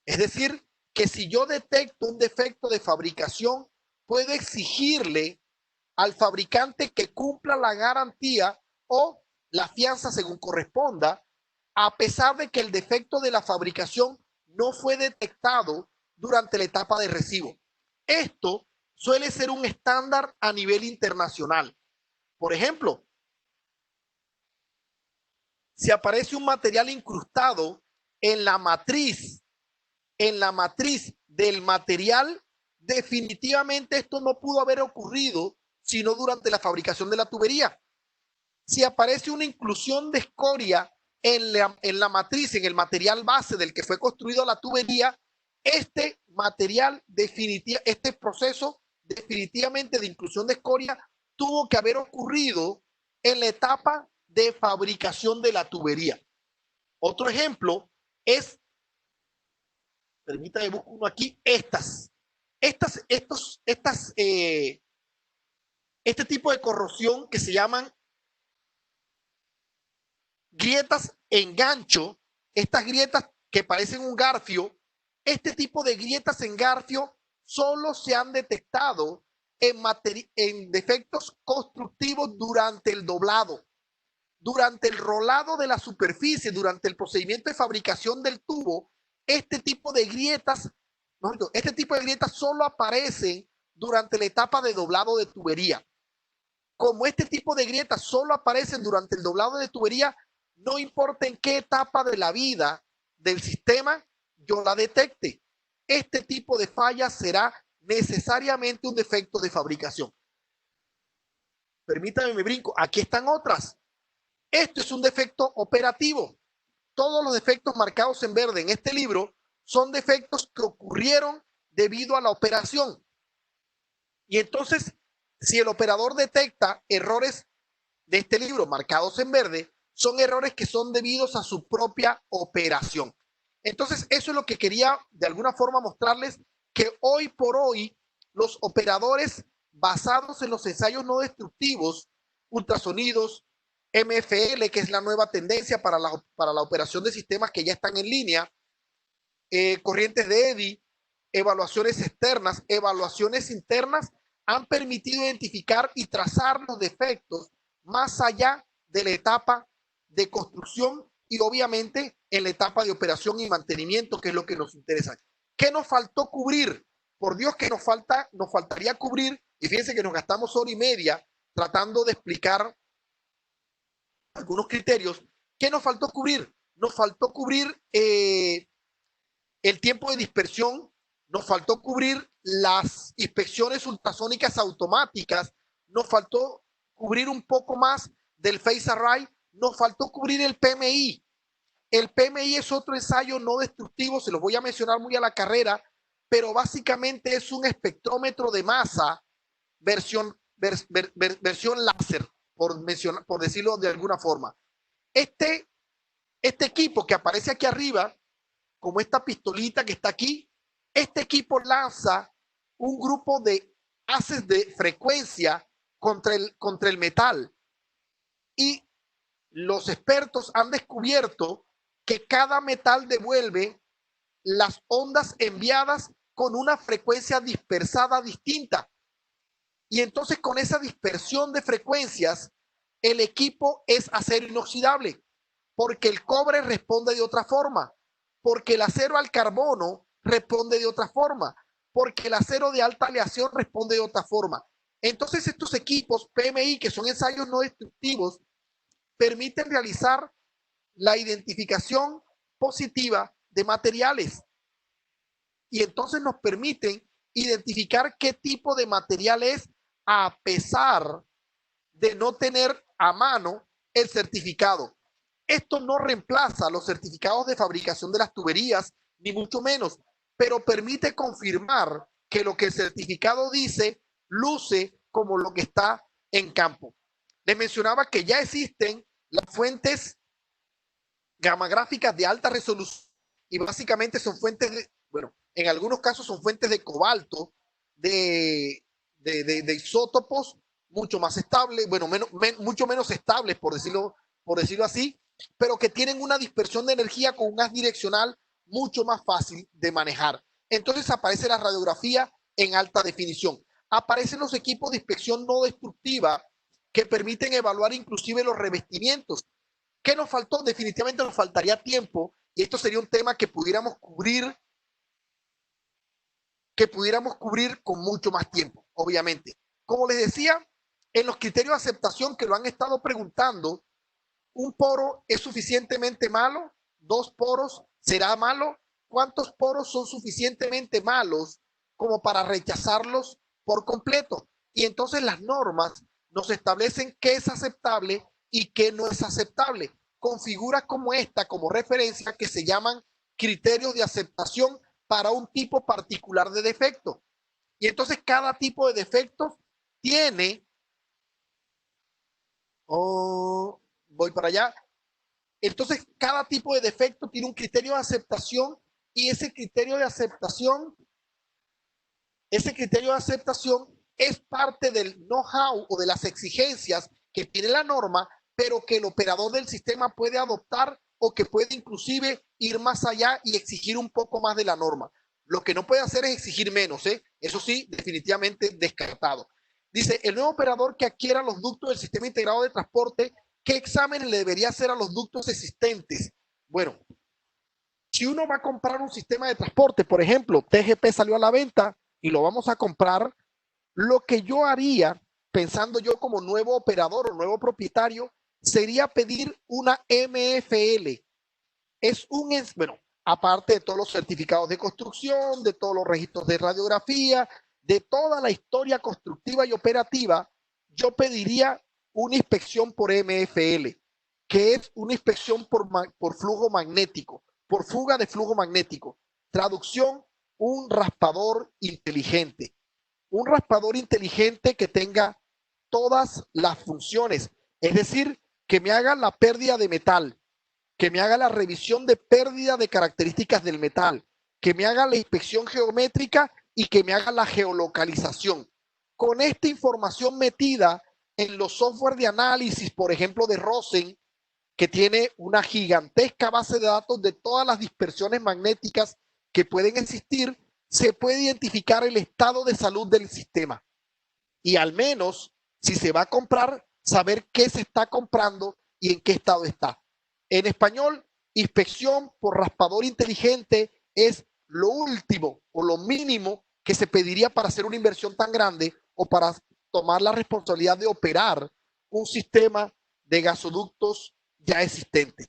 Es decir, que si yo detecto un defecto de fabricación, puedo exigirle al fabricante que cumpla la garantía o la fianza según corresponda, a pesar de que el defecto de la fabricación no fue detectado durante la etapa de recibo. Esto suele ser un estándar a nivel internacional. Por ejemplo, si aparece un material incrustado en la matriz del material, definitivamente esto no pudo haber ocurrido sino durante la fabricación de la tubería. Si aparece una inclusión de escoria en la matriz, en el material base del que fue construido la tubería, este proceso definitivamente de inclusión de escoria tuvo que haber ocurrido en la etapa de fabricación de la tubería. Otro ejemplo es, permítame buscar uno aquí, este tipo de corrosión que se llaman grietas en gancho, estas grietas que parecen un garfio, este tipo de grietas en garfio solo se han detectado en defectos constructivos durante el doblado. Durante el rolado de la superficie, durante el procedimiento de fabricación del tubo, este tipo de grietas solo aparecen durante la etapa de doblado de tubería. Como este tipo de grietas solo aparecen durante el doblado de tubería, no importa en qué etapa de la vida del sistema yo la detecte, este tipo de falla será necesariamente un defecto de fabricación. Permítame, me brinco. Aquí están otras. Esto es un defecto operativo. Todos los defectos marcados en verde en este libro son defectos que ocurrieron debido a la operación. Y entonces, si el operador detecta errores de este libro marcados en verde, son errores que son debidos a su propia operación. Entonces, eso es lo que quería de alguna forma mostrarles, que hoy por hoy los operadores basados en los ensayos no destructivos, ultrasonidos, MFL, que es la nueva tendencia para la operación de sistemas que ya están en línea, corrientes de Eddy, evaluaciones externas, evaluaciones internas, han permitido identificar y trazar los defectos más allá de la etapa de construcción y obviamente en la etapa de operación y mantenimiento, que es lo que nos interesa. ¿Qué nos faltó cubrir? Por Dios que nos faltaría cubrir, y fíjense que nos gastamos hora y media tratando de explicar algunos criterios. ¿Qué nos faltó cubrir? Nos faltó cubrir el tiempo de dispersión, nos faltó cubrir las inspecciones ultrasónicas automáticas, nos faltó cubrir un poco más del phase array, nos faltó cubrir el PMI. El PMI es otro ensayo no destructivo, se los voy a mencionar muy a la carrera, pero básicamente es un espectrómetro de masa versión láser, por decirlo de alguna forma. Este equipo que aparece aquí arriba, como esta pistolita que está aquí, este equipo lanza un grupo de haces de frecuencia contra el metal. Y los expertos han descubierto que cada metal devuelve las ondas enviadas con una frecuencia dispersada distinta. Y entonces con esa dispersión de frecuencias, el equipo es acero inoxidable, porque el cobre responde de otra forma, porque el acero al carbono responde de otra forma, porque el acero de alta aleación responde de otra forma. Entonces estos equipos PMI, que son ensayos no destructivos, permiten realizar la identificación positiva de materiales y entonces nos permiten identificar qué tipo de material es, a pesar de no tener a mano el certificado. Esto no reemplaza los certificados de fabricación de las tuberías, ni mucho menos, pero permite confirmar que lo que el certificado dice luce como lo que está en campo. Les mencionaba que ya existen las fuentes gamagráficas de alta resolución y básicamente son fuentes de, bueno, en algunos casos son fuentes de cobalto, de isótopos mucho más estables, bueno, mucho menos estables, por decirlo así, pero que tienen una dispersión de energía con un haz direccional mucho más fácil de manejar. Entonces aparece la radiografía en alta definición. Aparecen los equipos de inspección no destructiva que permiten evaluar inclusive los revestimientos. ¿Qué nos faltó? Definitivamente nos faltaría tiempo y esto sería un tema que pudiéramos cubrir con mucho más tiempo, obviamente. Como les decía, en los criterios de aceptación que lo han estado preguntando, ¿un poro es suficientemente malo? ¿2 poros será malo? ¿Cuántos poros son suficientemente malos como para rechazarlos por completo? Y entonces las normas nos establecen qué es aceptable y qué no es aceptable. Con figuras como esta, como referencia, que se llaman criterios de aceptación para un tipo particular de defecto. Y entonces cada tipo de defecto tiene, voy para allá, entonces cada tipo de defecto tiene un criterio de aceptación y ese criterio de aceptación es parte del know-how o de las exigencias que tiene la norma, pero que el operador del sistema puede adoptar o que puede inclusive ir más allá y exigir un poco más de la norma. Lo que no puede hacer es exigir menos, ¿eh? Eso sí, definitivamente descartado. Dice, el nuevo operador que adquiera los ductos del sistema integrado de transporte, ¿qué exámenes le debería hacer a los ductos existentes? Bueno, si uno va a comprar un sistema de transporte, por ejemplo, TGP salió a la venta y lo vamos a comprar, lo que yo haría, pensando yo como nuevo operador o nuevo propietario, sería pedir una MFL. Bueno, aparte de todos los certificados de construcción, de todos los registros de radiografía, de toda la historia constructiva y operativa, yo pediría una inspección por MFL, que es una inspección por flujo magnético, por fuga de flujo magnético. Traducción, un raspador inteligente. Un raspador inteligente que tenga todas las funciones, es decir, que me haga la pérdida de metal, que me haga la revisión de pérdida de características del metal, que me haga la inspección geométrica y que me haga la geolocalización. Con esta información metida en los software de análisis, por ejemplo, de Rosen, que tiene una gigantesca base de datos de todas las dispersiones magnéticas que pueden existir, se puede identificar el estado de salud del sistema. Y al menos, si se va a comprar, saber qué se está comprando y en qué estado está. En español, inspección por raspador inteligente es lo último o lo mínimo que se pediría para hacer una inversión tan grande o para tomar la responsabilidad de operar un sistema de gasoductos ya existente.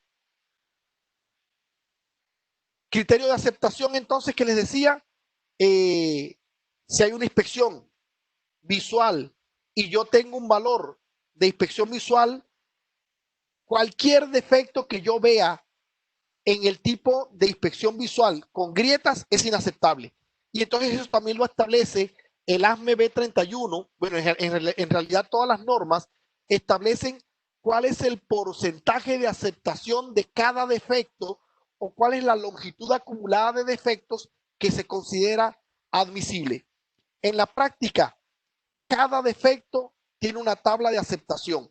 Criterio de aceptación, entonces, que les decía, si hay una inspección visual y yo tengo un valor de inspección visual, cualquier defecto que yo vea en el tipo de inspección visual con grietas es inaceptable. Y entonces eso también lo establece el ASME B31. Bueno, en realidad todas las normas establecen cuál es el porcentaje de aceptación de cada defecto o cuál es la longitud acumulada de defectos que se considera admisible. En la práctica, cada defecto tiene una tabla de aceptación.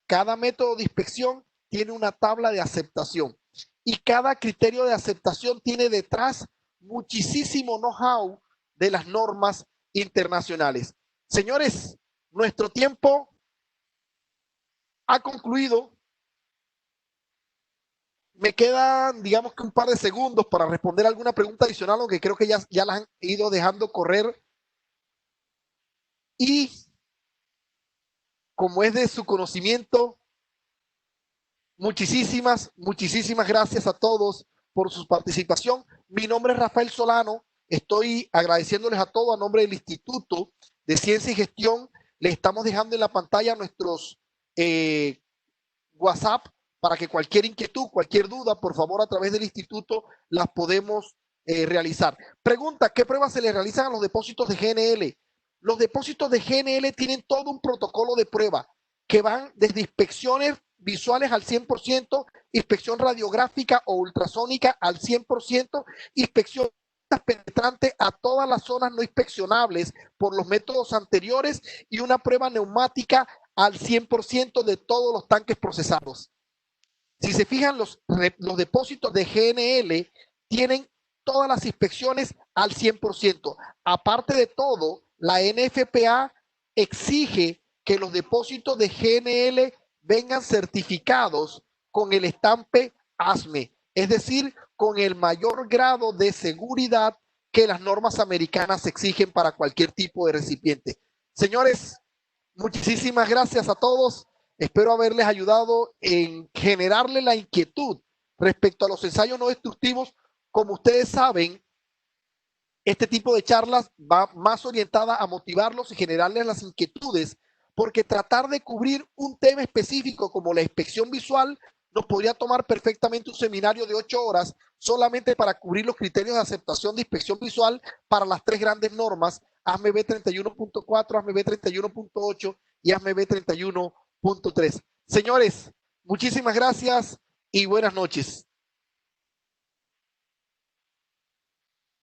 Cada método de inspección tiene una tabla de aceptación. Y cada criterio de aceptación tiene detrás muchísimo know-how de las normas internacionales. Señores, nuestro tiempo ha concluido. Me quedan, digamos que un par de segundos para responder alguna pregunta adicional, aunque creo que ya las han ido dejando correr. Y como es de su conocimiento, muchísimas gracias a todos por su participación. Mi nombre es Rafael Solano. Estoy agradeciéndoles a todos a nombre del Instituto de Ciencia y Gestión. Les estamos dejando en la pantalla nuestros WhatsApp para que cualquier inquietud, cualquier duda, por favor, a través del instituto las podemos realizar. Pregunta, ¿qué pruebas se le realizan a los depósitos de GNL? Los depósitos de GNL tienen todo un protocolo de prueba que van desde inspecciones visuales al 100%, inspección radiográfica o ultrasónica al 100%, inspección penetrante a todas las zonas no inspeccionables por los métodos anteriores y una prueba neumática al 100% de todos los tanques procesados. Si se fijan, los depósitos de GNL tienen todas las inspecciones al 100%. Aparte de todo, la NFPA exige que los depósitos de GNL vengan certificados con el estampe ASME, es decir, con el mayor grado de seguridad que las normas americanas exigen para cualquier tipo de recipiente. Señores, muchísimas gracias a todos. Espero haberles ayudado en generarle la inquietud respecto a los ensayos no destructivos. Como ustedes saben, este tipo de charlas va más orientada a motivarlos y generarles las inquietudes, porque tratar de cubrir un tema específico como la inspección visual nos podría tomar perfectamente un seminario de 8 horas solamente para cubrir los criterios de aceptación de inspección visual para las 3 grandes normas, ASME B31.4, ASME B31.8 y ASME B31.3. Señores, muchísimas gracias y buenas noches.